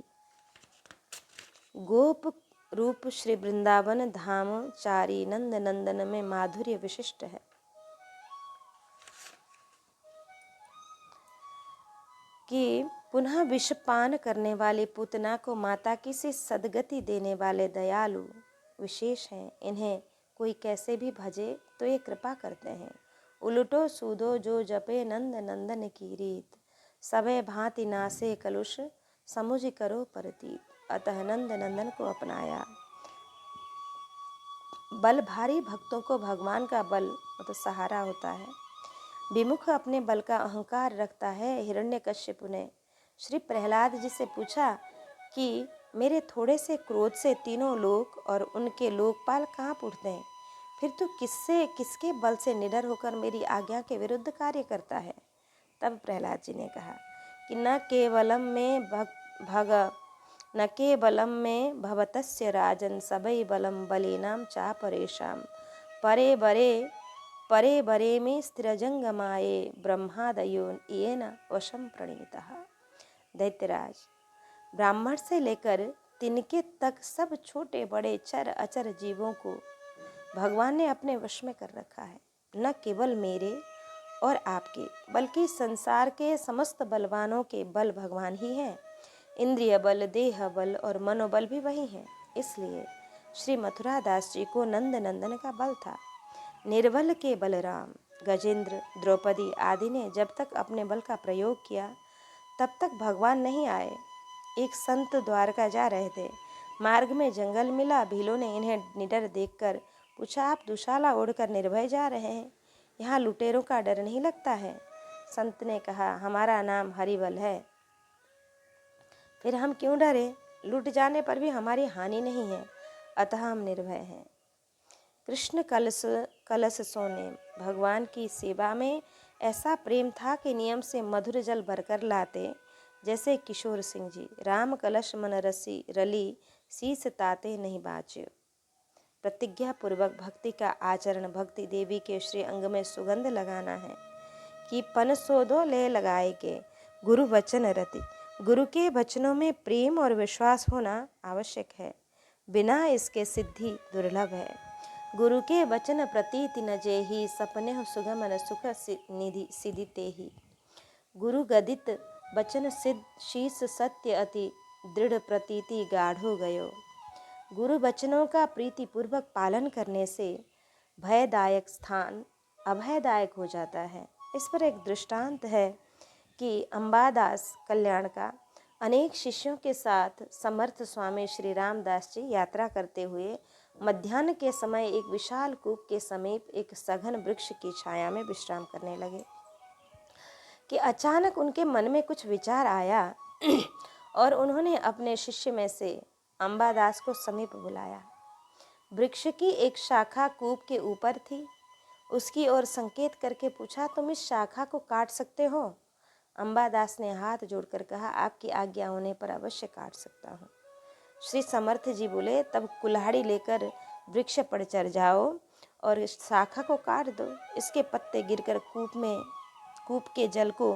गोप रूप श्री वृंदावन धाम चारी, नंद नंदन में माधुर्य विशिष्ट है। कि पुनः विषपान करने वाली पूतना को माता की सी सदगति देने वाले दयालु विशेष हैं। इन्हें कोई कैसे भी भजे तो ये कृपा करते हैं। उलटो सूदो जो जपे नंद नंदन की रीत, सबे भांति नासे कलुष समुझ करो परतीत। अतः नंद नंदन को अपनाया। बल भारी भक्तों को भगवान का बल मतलब सहारा होता है। विमुख अपने बल का अहंकार रखता है। हिरण्यकश्यपु ने श्री प्रहलाद जी से पूछा कि मेरे थोड़े से क्रोध से तीनों लोक और उनके लोकपाल कांप उठते हैं, फिर तू किसके बल से निडर होकर मेरी आज्ञा के विरुद्ध कार्य करता है? तब प्रहलाद जी ने कहा कि न केवलम में भवतस्य राजन सबई बलम बलीनाम चा परेशाम, परे बरे में स्थिरजंगमाये ब्रह्मादयो येन वशम प्रणीतः। दैत्यराज, ब्राह्मण से लेकर तिनके तक सब छोटे बड़े चर अचर जीवों को भगवान ने अपने वश में कर रखा है। न केवल मेरे और आपके, बल्कि संसार के समस्त बलवानों के बल भगवान ही हैं। इंद्रिय बल, देह बल और मनोबल भी वही हैं। इसलिए श्री मथुरा दास जी को नंद नंदन का बल था। निर्बल के बलराम, गजेंद्र, द्रौपदी आदि ने जब तक अपने बल का प्रयोग किया तब तक भगवान नहीं आए। एक संत द्वारका जा रहे थे, मार्ग में जंगल मिला। भीलों ने इन्हें निडर देखकर पूछा, आप दुशाला ओढ़कर निर्भय जा रहे हैं, यहाँ लुटेरों का डर नहीं लगता है? संत ने कहा, हमारा नाम हरिबल है, फिर हम क्यों डरे? लूट जाने पर भी हमारी हानि नहीं है, अतः हम निर्भय हैं। कृष्ण कलश सोने भगवान की सेवा में ऐसा प्रेम था कि नियम से मधुर जल भरकर लाते। जैसे किशोर सिंह जी, राम कलश मन रसी रली, शीस ताते नहीं बाच्यो। प्रतिज्ञा पूर्वक भक्ति का आचरण, भक्ति देवी के श्री अंग में सुगंध लगाना है कि पन सोधो ले लगाए के गुरु वचन रति। गुरु के वचनों में प्रेम और विश्वास होना आवश्यक है, बिना इसके सिद्धि दुर्लभ है। गुरु के वचन प्रतीति न जेहि, सपने सुगमन सुख निधि सिद्धि ही। गुरु गदित वचन सिद्ध, शीस सत्य अति दृढ़ प्रतीति गाढ़ो गयो। गुरु वचनों का प्रीति पूर्वक पालन करने से भयदायक स्थान अभयदायक हो जाता है। इस पर एक दृष्टांत है कि अंबादास कल्याण का अनेक शिष्यों के साथ समर्थ स्वामी श्री रामदास जी यात्रा करते हुए मध्याह्न के समय एक विशाल कूप के समीप एक सघन वृक्ष की छाया में विश्राम करने लगे कि अचानक उनके मन में कुछ विचार आया और उन्होंने अपने शिष्य में से अंबादास को समीप बुलाया। वृक्ष की एक शाखा कूप के ऊपर थी। उसकी ओर संकेत करके पूछा, तुम इस शाखा को काट सकते हो? अंबादास ने हाथ जोड़कर कहा, आपकी आज्ञा होने पर अवश्य काट सकता हूँ। श्री समर्थ जी बोले, तब कुल्हाड़ी लेकर वृक्ष पर चढ़ जाओ और इस शाखा को काट दो। इसके पत्ते गिरकर कूप के जल को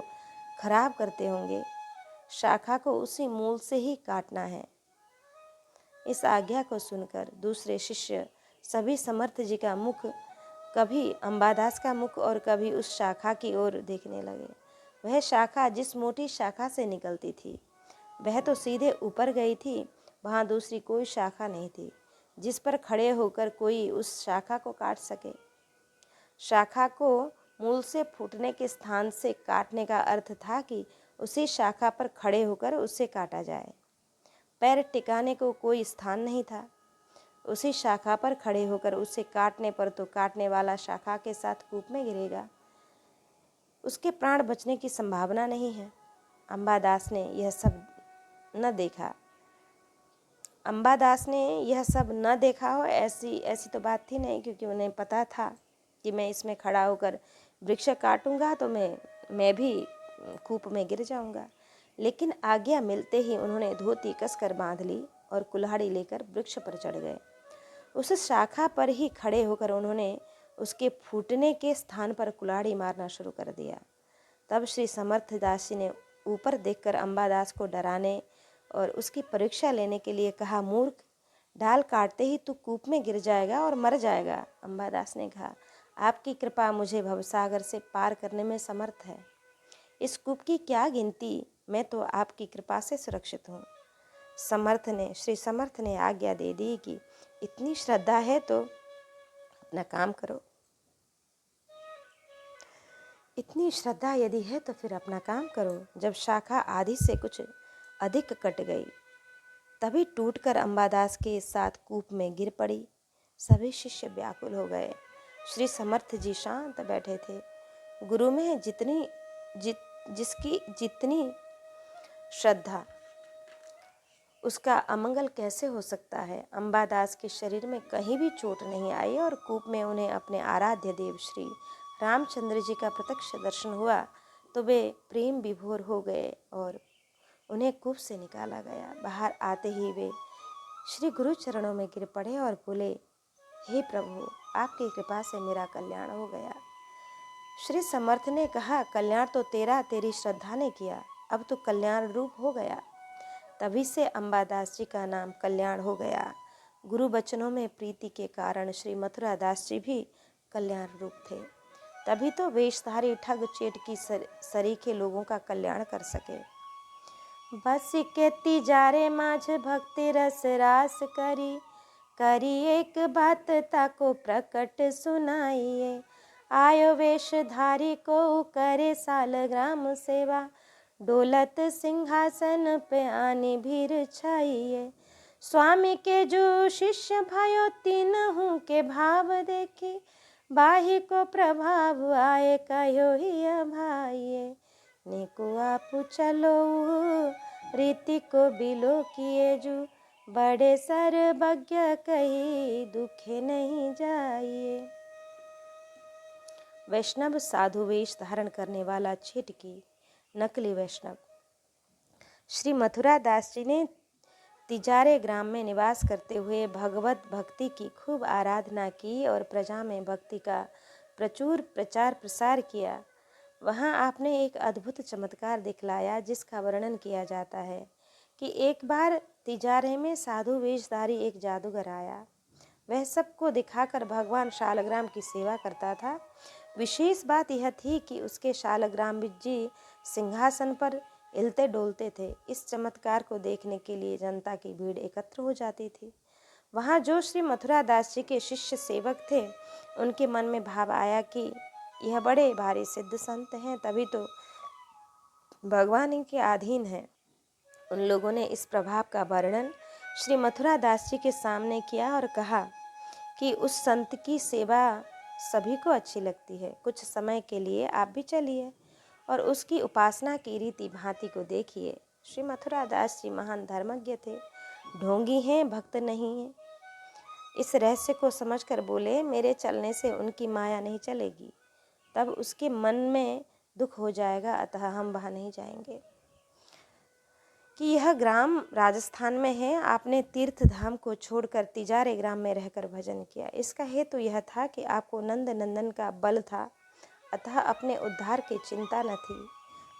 खराब करते होंगे। शाखा को उसी मूल से ही काटना है। इस आज्ञा को सुनकर दूसरे शिष्य सभी समर्थ जी का मुख, कभी अंबादास का मुख और कभी उस शाखा की ओर देखने लगे। वह शाखा जिस मोटी शाखा से निकलती थी वह तो सीधे ऊपर गई थी। वहाँ दूसरी कोई शाखा नहीं थी जिस पर खड़े होकर कोई उस शाखा को काट सके। शाखा को मूल से फूटने के स्थान से काटने का अर्थ था कि उसी शाखा पर खड़े होकर उससे काटा जाए। पैर टिकाने को कोई स्थान नहीं था। उसी शाखा पर खड़े होकर उसे काटने पर तो काटने वाला शाखा के साथ कूप में गिरेगा, उसके प्राण बचने की संभावना नहीं है। अंबादास ने यह सब न देखा हो ऐसी तो बात थी नहीं, क्योंकि उन्हें पता था कि मैं इसमें खड़ा होकर वृक्ष काटूंगा तो मैं भी कूप में गिर जाऊंगा। लेकिन आज्ञा मिलते ही उन्होंने धोती कसकर बांध ली और कुल्हाड़ी लेकर वृक्ष पर चढ़ गए। उस शाखा पर ही खड़े होकर उन्होंने उसके फूटने के स्थान पर कुल्हाड़ी मारना शुरू कर दिया। तब श्री समर्थ दास जी ने ऊपर देखकर अंबादास को डराने और उसकी परीक्षा लेने के लिए कहा, मूर्ख, डाल काटते ही तू कूप में गिर जाएगा और मर जाएगा। अंबादास ने कहा, आपकी कृपा मुझे भवसागर से पार करने में समर्थ है। इस कूप की क्या गिनती, मैं तो आपकी कृपा से सुरक्षित हूँ। श्री समर्थ ने आज्ञा दे दी कि इतनी श्रद्धा है तो अपना काम करो। इतनी श्रद्धा यदि है तो फिर अपना काम करो। जब शाखा आधी से कुछ अधिक कट गई तभी टूटकर अंबादास के साथ कूप में गिर पड़ी। सभी शिष्य व्याकुल हो गए। श्री समर्थ जी शांत बैठे थे। गुरु में जिसकी जितनी श्रद्धा उसका अमंगल कैसे हो सकता है। अंबादास के शरीर में कहीं भी चोट नहीं आई और कूप में उन्हें अपने आराध्य देव श्री रामचंद्र जी का प्रत्यक्ष दर्शन हुआ तो वे प्रेम विभोर हो गए और उन्हें कूप से निकाला गया। बाहर आते ही वे श्री गुरु चरणों में गिर पड़े और बोले, हे प्रभु, आपकी कृपा से मेरा कल्याण हो गया। श्री समर्थ ने कहा, कल्याण तो तेरी श्रद्धा ने किया, अब तो कल्याण रूप हो गया। तभी से अंबादास जी का नाम कल्याण हो गया। गुरु वचनों में प्रीति के कारण श्री मथुरा दास जी भी कल्याण रूप थे। तभी तो वेशधारी ठग चेट की सरीखे लोगों का कल्याण कर सके। बस के तिजारे माझ भक्ति रस रास करी एक बात ताको प्रकट सुनाइए। आयो वेशधारी को करे सालग्राम सेवा, डोलत सिंहासन पे आनी भीर छाइए। स्वामी के जो शिष्य भयो तीनहु के भाव देखी, बाही को प्रभाव आए कहो ही भाइये। निको आप चलो रीति को बिलो किए जू, बड़े सर्वज्ञ कही दुखे नहीं जाइए। वैष्णव साधु वेश धारण करने वाला छेटकी नकली वैष्णव श्री मथुरा दास जी ने तिजारे ग्राम में निवास करते हुए भगवत भक्ति की खूब आराधना की और प्रजा में भक्ति का प्रचुर प्रचार प्रसार किया। वहाँ आपने एक अद्भुत चमत्कार दिखलाया जिसका वर्णन किया जाता है कि एक बार तिजारे में साधु वेशधारी एक जादूगर आया। वह सबको दिखाकर भगवान शालग्राम की सेवा करता था। विशेष बात यह थी कि उसके शालग्राम जी सिंहासन पर हिलते डोलते थे। इस चमत्कार को देखने के लिए जनता की भीड़ एकत्र हो जाती थी। वहाँ जो श्री मथुरा दास जी के शिष्य सेवक थे, उनके मन में भाव आया कि यह बड़े भारी सिद्ध संत हैं, तभी तो भगवान इनके अधीन है। उन लोगों ने इस प्रभाव का वर्णन श्री मथुरा दास जी के सामने किया और कहा कि उस संत की सेवा सभी को अच्छी लगती है। कुछ समय के लिए आप भी चलिए और उसकी उपासना की रीति भांति को देखिए। श्री मथुरा दास जी महान धर्मज्ञ थे, ढोंगी हैं, भक्त नहीं हैं। इस रहस्य को समझकर बोले, मेरे चलने से उनकी माया नहीं चलेगी, तब उसके मन में दुख हो जाएगा, अतः हम वहाँ नहीं जाएंगे। कि यह ग्राम राजस्थान में है। आपने तीर्थ धाम को छोड़कर तिजारे ग्राम में रहकर भजन किया। इसका हेतु यह था कि आपको नंद नंदन का बल था, अतः अपने उद्धार की चिंता न थी।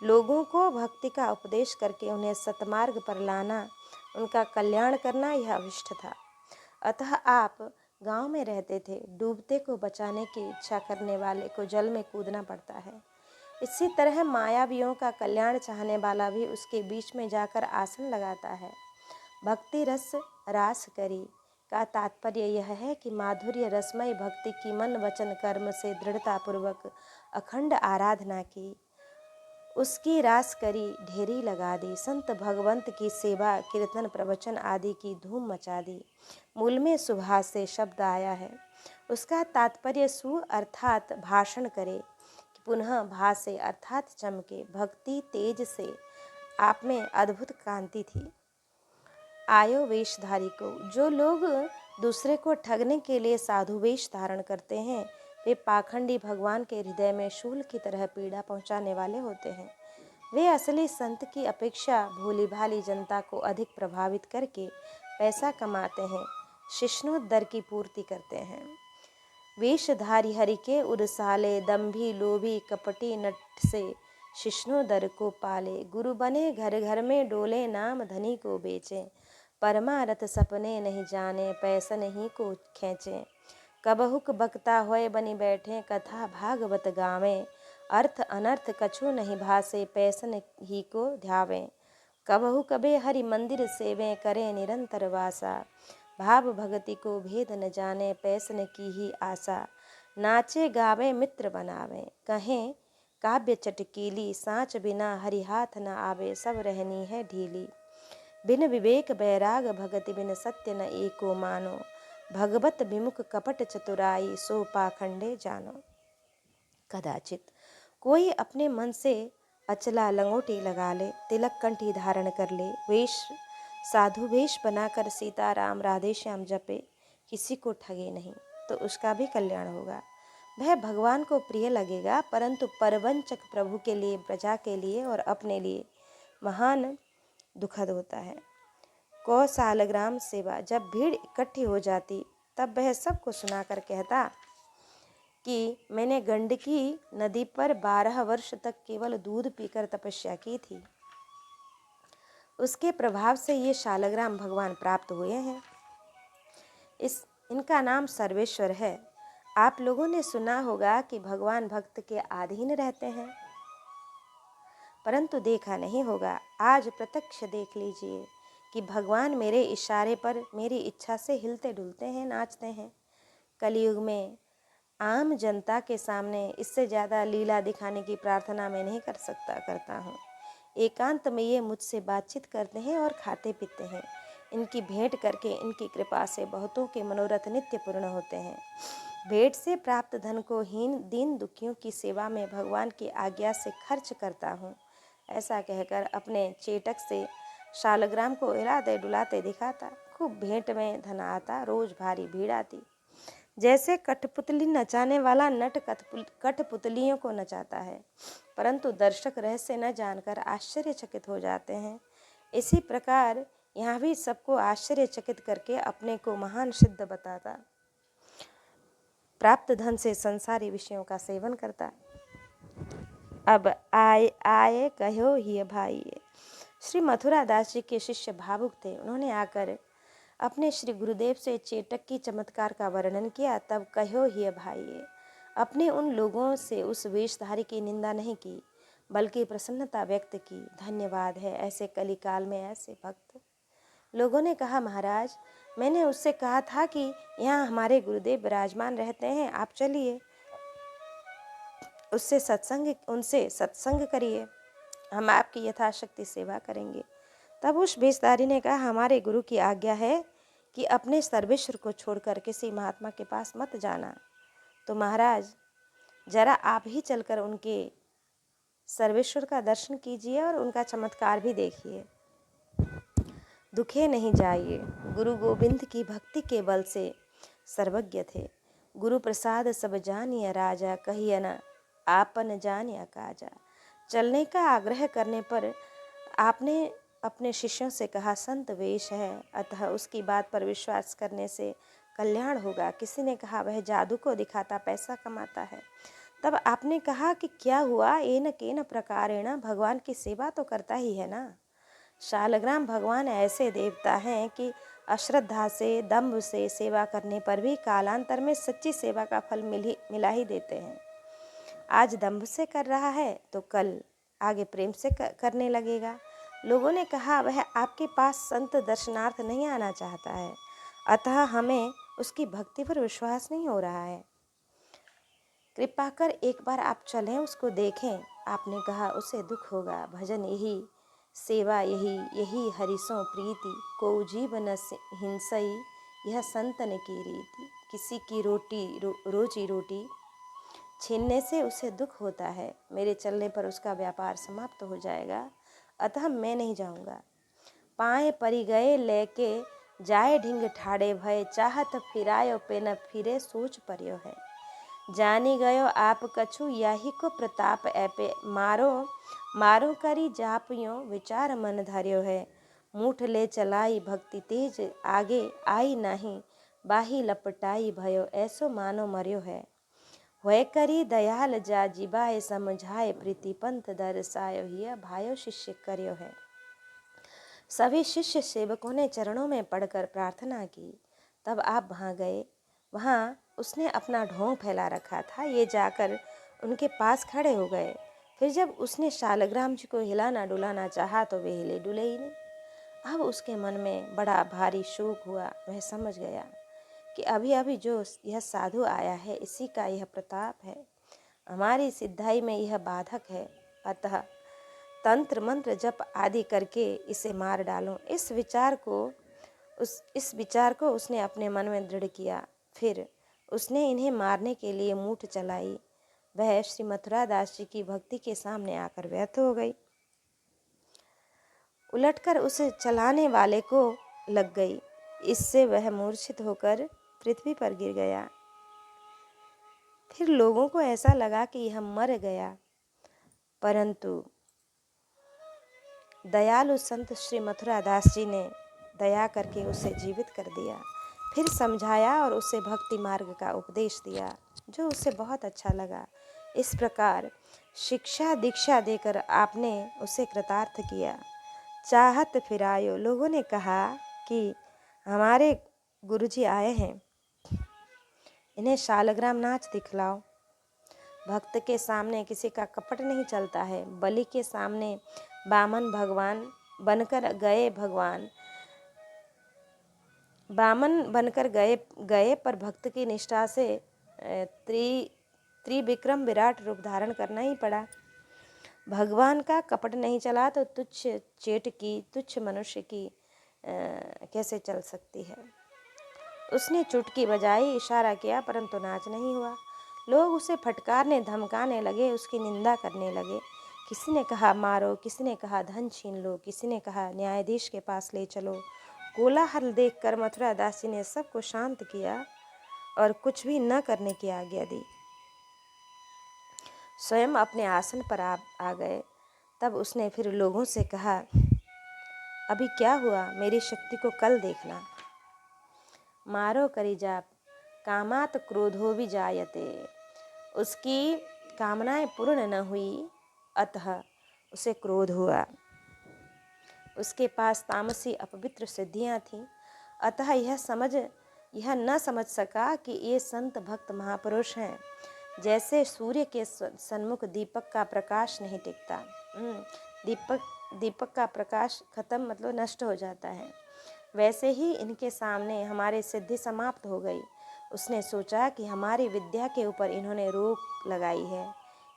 लोगों को भक्ति का उपदेश करके उन्हें सतमार्ग पर लाना, उनका कल्याण करना यह अभिष्ट था। अतः आप गांव में रहते थे। डूबते को बचाने की इच्छा करने वाले को जल में कूदना पड़ता है। इसी तरह मायावियों का कल्याण चाहने वाला भी उसके बीच में जाकर आसन लगाता है। भक्ति रस रास करी का तात्पर्य यह है कि माधुर्य रसमय भक्ति की मन वचन कर्म से दृढ़तापूर्वक अखंड आराधना की, उसकी रास करी, ढेरी लगा दी, संत भगवंत की सेवा कीर्तन प्रवचन आदि की धूम मचा दी। मूल में सुभाष से शब्द आया है। उसका तात्पर्य सु अर्थात भाषण करे, पुनः भा से अर्थात चमके। भक्ति तेज से आप में अद्भुत कांति थी। आयो वेशधारी को, जो लोग दूसरे को ठगने के लिए साधु वेश धारण करते हैं, वे पाखंडी भगवान के हृदय में शूल की तरह पीड़ा पहुंचाने वाले होते हैं। वे असली संत की अपेक्षा भोली भाली जनता को अधिक प्रभावित करके पैसा कमाते हैं, शिष्णोद्धार की पूर्ति करते हैं। वेशधारी हरि के उरसाले, दम्भी लोभी कपटी नट से शिष्णोदर को पाले। गुरु बने घर घर में डोले, नाम धनी को बेचे। परमारथ सपने नहीं जाने, पैसन ही को खींचे। कबहुक बक्ता होए बनी बैठे, कथा भागवत गावे। अर्थ अनर्थ कछु नहीं भासे, पैसन ही को ध्यावे। कबहु कबे हरि मंदिर सेवे, करे निरंतर वासा। भाव भगति को भेद न जाने, पैसन की ही आशा। नाचे गावे मित्र बनावे, कहें काव्य चटकीली। सांच बिना हरि हाथ न आवे, सब रहनी है ढीली। बिन विवेक बैराग भगति, बिन सत्य न एको मानो। भगवत विमुख कपट चतुराई, सो पाखंडे जानो। कदाचित कोई अपने मन से अचला लंगोटी लगा ले, तिलक कंठी धारण कर ले, वेश साधु वेश बनाकर सीताराम राधे श्याम जपे, किसी को ठगे नहीं, तो उसका भी कल्याण होगा। वह भगवान को प्रिय लगेगा, परंतु परवंचक प्रभु के लिए, प्रजा के लिए और अपने लिए महान दुखद होता है। कौशालग्राम सेवा, जब भीड़ इकट्ठी हो जाती तब वह सबको सुनाकर कहता कि मैंने गंडकी नदी पर 12 वर्ष तक केवल दूध पीकर तपस्या की थी। उसके प्रभाव से ये शालग्राम भगवान प्राप्त हुए हैं। इनका नाम सर्वेश्वर है। आप लोगों ने सुना होगा कि भगवान भक्त के अधीन रहते हैं, परंतु देखा नहीं होगा। आज प्रत्यक्ष देख लीजिए कि भगवान मेरे इशारे पर, मेरी इच्छा से हिलते डुलते हैं, नाचते हैं। कलयुग में आम जनता के सामने इससे ज़्यादा लीला दिखाने की प्रार्थना मैं नहीं करता हूँ। एकांत में ये मुझसे बातचीत करते हैं और खाते पीते हैं। इनकी भेंट करके, इनकी कृपा से बहुतों के मनोरथ नित्य पूर्ण होते हैं। भेंट से प्राप्त धन को हीन दीन दुखियों की सेवा में भगवान की आज्ञा से खर्च करता हूँ। ऐसा कहकर अपने चेटक से शालग्राम को हिलाते डुलाते दिखाता। खूब भेंट में धन आता, रोज भारी भीड़ आती। जैसे कठपुतली नचाने वाला नट कठपुतलियों को नचाता है, परंतु दर्शक रहस्य न जानकर आश्चर्यचकित हो जाते हैं। इसी प्रकार यहाँ भी सबको आश्चर्यचकित करके अपने को महान सिद्ध बताता, प्राप्त धन से संसारी विषयों का सेवन करता। अब आए आए कहो ही भाई। श्री मथुरा दास जी के शिष्य भावुक थे। उन्होंने आकर अपने श्री गुरुदेव से चेटक की चमत्कार का वर्णन किया। तब कहो ही भाई, अपने उन लोगों से उस वेशधारी की निंदा नहीं की, बल्कि प्रसन्नता व्यक्त की। धन्यवाद है ऐसे कलिकाल में ऐसे भक्त। लोगों ने कहा, महाराज, मैंने उससे कहा था कि यहाँ हमारे गुरुदेव विराजमान रहते हैं, आप चलिए उनसे सत्संग करिए, हम आपकी यथाशक्ति सेवा करेंगे। तब उस भेषधारी ने कहा, हमारे गुरु की आज्ञा है कि अपने सर्वेश्वर को छोड़कर किसी महात्मा के पास मत जाना। तो महाराज, जरा आप ही चलकर उनके सर्वेश्वर का दर्शन कीजिए और उनका चमत्कार भी देखिए, दुखे नहीं जाइए। गुरु गोविंद की भक्ति के बल से सर्वज्ञ थे। गुरु प्रसाद सब जानिया राजा, कहिए न आपन जानिया काजा। चलने का आग्रह करने पर आपने अपने शिष्यों से कहा, संत वेश है, अतः उसकी बात पर विश्वास करने से कल्याण होगा। किसी ने कहा, वह जादू को दिखाता पैसा कमाता है। तब आपने कहा कि क्या हुआ, एन केन प्रकारेण भगवान की सेवा तो करता ही है ना। शालग्राम भगवान ऐसे देवता हैं कि अश्रद्धा से, दंभ से सेवा करने पर भी कालांतर में सच्ची सेवा का फल मिला ही देते हैं। आज दंभ से कर रहा है तो कल आगे प्रेम से करने लगेगा। लोगों ने कहा, वह आपके पास संत दर्शनार्थ नहीं आना चाहता है, अतः हमें उसकी भक्ति पर विश्वास नहीं हो रहा है। कृपा कर एक बार आप चलें, उसको देखें। आपने कहा, उसे दुख होगा। भजन यही, सेवा यही हरिसों प्रीति, को जीवन हिंसई यह संतन की रीति। किसी की रोजी रोटी छीनने से उसे दुख होता है। मेरे चलने पर उसका व्यापार समाप्त हो जाएगा, अतः मैं नहीं जाऊंगा। पाए परी गए लेके जाए ढिंग ठाड़े भय, चाहत फिरायो पे न फिरे सोच परियो है। जानी गयो आप कछु यही को प्रताप ऐपे, मारो करी जापियो विचार मन धर्यो है। मूठ ले चलाई भक्ति तेज, आगे आई नहीं बाही लपटाई भयो, ऐसो मानो मर्यो है। होय करी दयाल जा जीवाए, समझाए प्रीति पंथ दर्शायो, हिय भायो शिष्य करियो है। सभी शिष्य सेवकों ने चरणों में पड़कर प्रार्थना की। तब आप वहाँ गए। वहाँ उसने अपना ढोंग फैला रखा था। ये जाकर उनके पास खड़े हो गए। फिर जब उसने शालग्राम जी को हिलाना डुलाना चाहा तो वे हिले डुले ही नहीं। अब उसके मन में बड़ा भारी शोक हुआ। वह समझ गया कि अभी अभी जो यह साधु आया है, इसी का यह प्रताप है, हमारी सिद्धाई में यह बाधक है, अतः तंत्र मंत्र जप आदि करके इसे मार डालो। इस विचार को उसने अपने मन में दृढ़ किया। फिर उसने इन्हें मारने के लिए मूठ चलाई। वह श्री मथुरा दास जी की भक्ति के सामने आकर व्यर्थ हो गई। उलटकर उस चलाने वाले को लग गई। इससे वह मूर्छित होकर पृथ्वी पर गिर गया। फिर लोगों को ऐसा लगा कि यह मर गया, परंतु दयालु संत श्री मथुरा दास जी ने दया करके उसे जीवित कर दिया। फिर समझाया और उसे भक्ति मार्ग का उपदेश दिया, जो उसे बहुत अच्छा लगा। इस प्रकार शिक्षा दीक्षा देकर आपने उसे कृतार्थ किया। चाहत फिरायो, लोगों ने कहा कि हमारे गुरुजी आए हैं, इन्हें शालग्राम नाच दिखलाओ। भक्त के सामने किसी का कपट नहीं चलता है। बलि के सामने बामन भगवान बनकर गए पर भक्त की निष्ठा से त्रिविक्रम विराट रूप धारण करना ही पड़ा। भगवान का कपट नहीं चला तो तुच्छ मनुष्य की कैसे चल सकती है। उसने चुटकी बजाई, इशारा किया, परंतु नाच नहीं हुआ। लोग उसे फटकारने धमकाने लगे, उसकी निंदा करने लगे। किसी ने कहा मारो, किसी ने कहा धन छीन लो, किसी ने कहा न्यायाधीश के पास ले चलो। कोलाहल देखकर मथुरा दास जी ने सबको शांत किया और कुछ भी न करने की आज्ञा दी। स्वयं अपने आसन पर आ गए। तब उसने फिर लोगों से कहा, अभी क्या हुआ, मेरी शक्ति को कल देखना। मारो करी जाप कामात क्रोधो भी जायते। उसकी कामनाएं पूर्ण न हुई, अतः उसे क्रोध हुआ। उसके पास तामसी अपवित्र सिद्धियां थीं, अतः यह न समझ सका कि ये संत भक्त महापुरुष हैं। जैसे सूर्य के सन्मुख दीपक का प्रकाश नहीं टिकता, दीपक का प्रकाश खत्म मतलब नष्ट हो जाता है, वैसे ही इनके सामने हमारी सिद्धि समाप्त हो गई। उसने सोचा कि हमारी विद्या के ऊपर इन्होंने रोक लगाई है,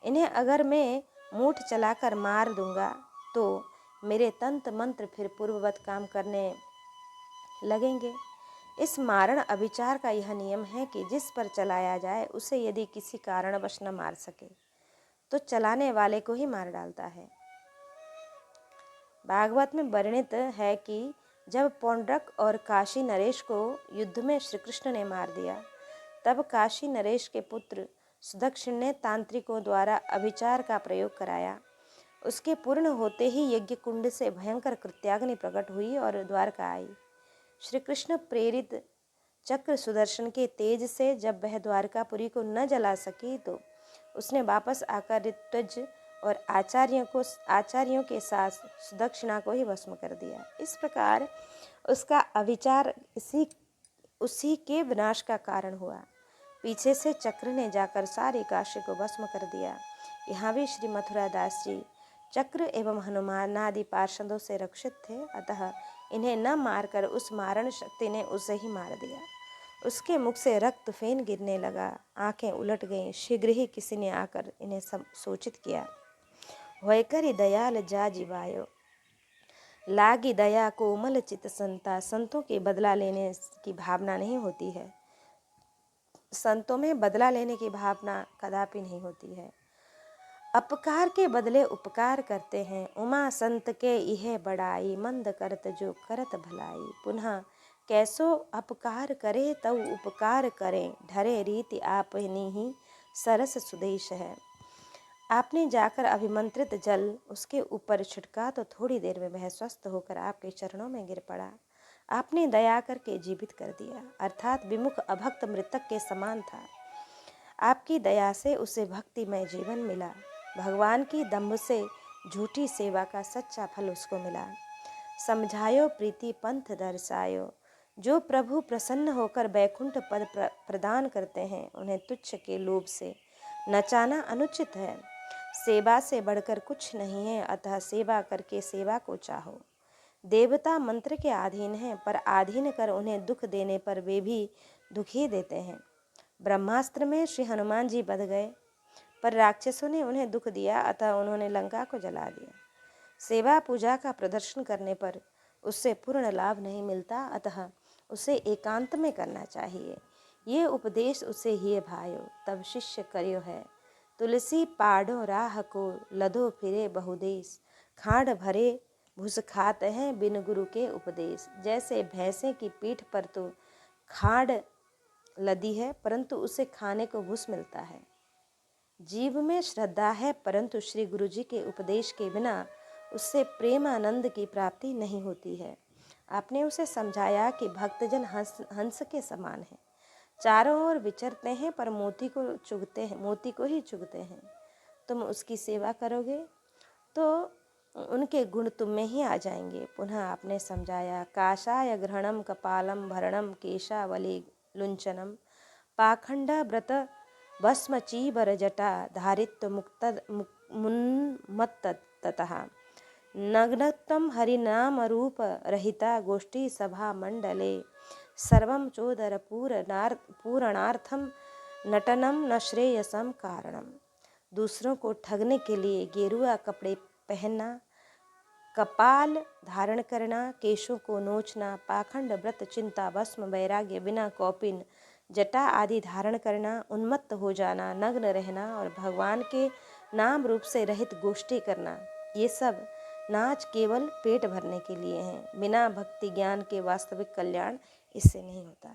इन्हें अगर मैं मूठ चलाकर मार दूंगा तो मेरे तंत्र मंत्र फिर पूर्ववत काम करने लगेंगे। इस मारण अभिचार का यह नियम है कि जिस पर चलाया जाए उसे यदि किसी कारणवश न मार सके तो चलाने वाले को ही मार डालता है। भागवत में वर्णित है कि जब पौंड्रक और काशी नरेश को युद्ध में श्री कृष्ण ने मार दिया, तब काशी नरेश के पुत्र सुदक्षिण ने तांत्रिकों द्वारा अभिचार का प्रयोग कराया। उसके पूर्ण होते ही यज्ञ कुंड से भयंकर कृत्याग्नि प्रकट हुई और द्वारका आई। श्री कृष्ण प्रेरित चक्र सुदर्शन के तेज से जब वह द्वारकापुरी को न जला सकी तो उसने वापस आकर ऋत्विज और आचार्यों के साथ सुदक्षिणा को ही भस्म कर दिया। इस प्रकार उसका अविचार उसी के विनाश का कारण हुआ। पीछे से चक्र ने जाकर सारी काशी को भस्म कर दिया। यहाँ भी श्री मथुरा दास जी चक्र एवं हनुमान आदि पार्षदों से रक्षित थे, अतः इन्हें न मारकर उस मारण शक्ति ने उसे ही मार दिया। उसके मुख से रक्त फेन गिरने लगा, आंखें उलट गईं। शीघ्र ही किसी ने आकर इन्हें सूचित किया, होयकरी दयाल जा जीवायो, लागी दया कोमल चित संता। संतों के बदला लेने की भावना नहीं होती है, संतों में बदला लेने की भावना कदापि नहीं होती है। अपकार के बदले उपकार करते हैं। उमा संत के यह बड़ाई, मंद करत जो करत भलाई। पुनः कैसो अपकार करे तव उपकार करें, ढरे रीति आपनी ही सरस सुदेश है। आपने जाकर अभिमंत्रित जल उसके ऊपर छिड़का तो थोड़ी देर में वह स्वस्थ होकर आपके चरणों में गिर पड़ा। आपने दया करके जीवित कर दिया, अर्थात विमुख अभक्त मृतक के समान था। आपकी दया से उसे भक्तिमय जीवन मिला। भगवान की दम्भ से झूठी सेवा का सच्चा फल उसको मिला। समझायो प्रीति पंथ दर्शायो। जो प्रभु प्रसन्न होकर बैकुंठ पद प्रदान करते हैं, उन्हें तुच्छ के लोभ से नचाना अनुचित है। सेवा से बढ़कर कुछ नहीं है, अतः सेवा करके सेवा को चाहो। देवता मंत्र के अधीन हैं, पर अधीन कर उन्हें दुख देने पर वे भी दुख ही देते हैं। ब्रह्मास्त्र में श्री हनुमान जी बध गए, पर राक्षसों ने उन्हें दुख दिया, अतः उन्होंने लंका को जला दिया। सेवा पूजा का प्रदर्शन करने पर उससे पूर्ण लाभ नहीं मिलता, अतः उसे एकांत में करना चाहिए। ये उपदेश उसे ही भायो, तब शिष्य करियो है। तुलसी पाड़ो राह को, लदो फिरे बहुदेश। खाड़ भरे भूस खाते हैं, बिन गुरु के उपदेश। जैसे भैंसे की पीठ पर तो खाड़ लदी है, परंतु उसे खाने को भूस मिलता है। जीव में श्रद्धा है, परंतु श्री गुरु जी के उपदेश के बिना उससे प्रेमानंद की प्राप्ति नहीं होती है। आपने उसे समझाया कि भक्तजन हंस के समान है, चारों ओर विचरते हैं पर मोती को ही चुगते हैं। तुम उसकी सेवा करोगे तो उनके गुण तुम में ही आ जाएंगे। पुनः आपने समझाया, काषाय ग्रहणम कपालम भरणम केशावली लुंचनम पाखंडा व्रत भस्म चीबर जटा धारित्व मुन्मत्ततः नग्नत्वं हरिनाम रूप रहिता गोष्ठी सभा मंडले सर्वं चोदर पूरणार्थम नटनम न श्रेयसम कारणम। दूसरों को ठगने के लिए गेरुआ कपड़े पहनना, कपाल धारण करना, केशों को नोचना, पाखंड व्रत चिंता भस्म वैराग्य बिना कौपिन जटा आदि धारण करना, उन्मत्त हो जाना, नग्न रहना और भगवान के नाम रूप से रहित गोष्ठी करना, ये सब नाच केवल पेट भरने के लिए हैं। बिना भक्ति ज्ञान के वास्तविक कल्याण इससे नहीं होता।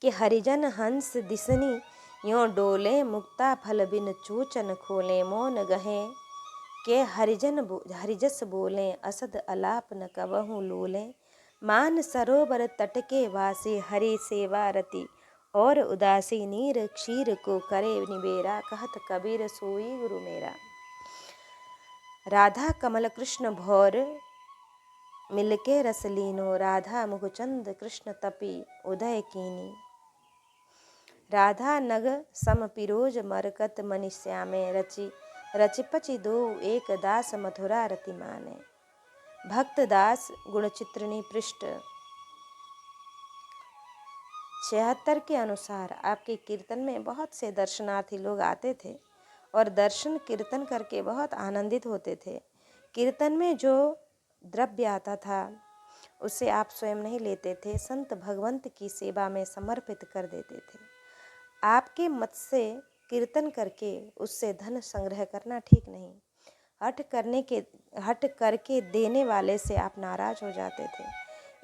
कि हरिजन हंस दिसनी यों डोले, मुक्ता फल बिन चोचन खोले, मौन गहे के हरिजस बोलें, असद अलाप न कबहूँ लोलें। मान सरोवर तट के वासी, हरि सेवा रति और उदासी। नीर क्षीर को करे निबेरा, कहत कबीर सोई गुरु मेरा। राधा कमल कृष्ण भौर मिलके रस लीनो, राधा मुखचंद कृष्ण तपी उदय कीनी। राधा नग सम पिरोज मरकत मनि श्यामे, रचिपचि दो एक दास मथुरा रति माने। भक्त दास गुणचित्रनी पृष्ठ 76 के अनुसार आपके कीर्तन में बहुत से दर्शनार्थी लोग आते थे और दर्शन कीर्तन करके बहुत आनंदित होते थे। कीर्तन में जो द्रव्य आता था उसे आप स्वयं नहीं लेते थे, संत भगवंत की सेवा में समर्पित कर देते थे। आपके मत से कीर्तन करके उससे धन संग्रह करना ठीक नहीं। हट करके देने वाले से आप नाराज हो जाते थे।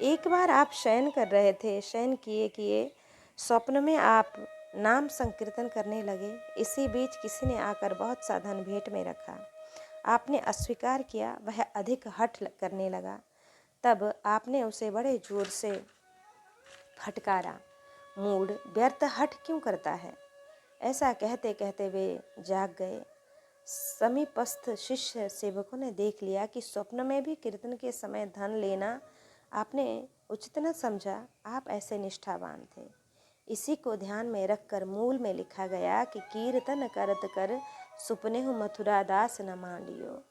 एक बार आप शयन कर रहे थे, शयन किए किए स्वप्न में आप नाम संकीर्तन करने लगे। इसी बीच किसी ने आकर बहुत सा धन भेंट में रखा। आपने अस्वीकार किया, वह अधिक हठ करने लगा। तब आपने उसे बड़े जोर से फटकारा। मूड व्यर्थ हठ क्यों करता है? ऐसा कहते कहते वे जाग गए। समीपस्थ शिष्य सेवकों ने देख लिया कि स्वप्न में भी कीर्तन के समय धन लेना आपने उचित न समझा। आप ऐसे निष्ठावान थे। इसी को ध्यान में रखकर मूल में लिखा गया कि कीर्तन करत कर सुपनेहु मथुरा दास न मांडियो।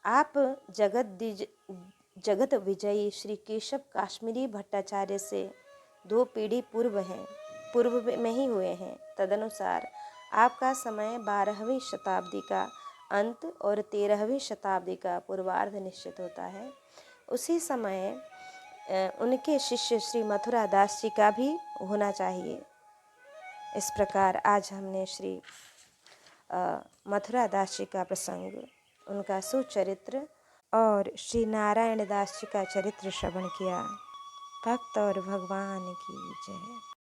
आप जगत विजयी श्री केशव काश्मीरी भट्टाचार्य से 2 पीढ़ी पूर्व में ही हुए हैं। तदनुसार आपका समय 12वीं शताब्दी का अंत और 13वीं शताब्दी का पूर्वार्ध निश्चित होता है। उसी समय उनके शिष्य श्री मथुरा दास जी का भी होना चाहिए। इस प्रकार आज हमने श्री मथुरा दास जी का प्रसंग, उनका सुचरित्र और श्री नारायण दास जी का चरित्र श्रवण किया। भक्त और भगवान की जय।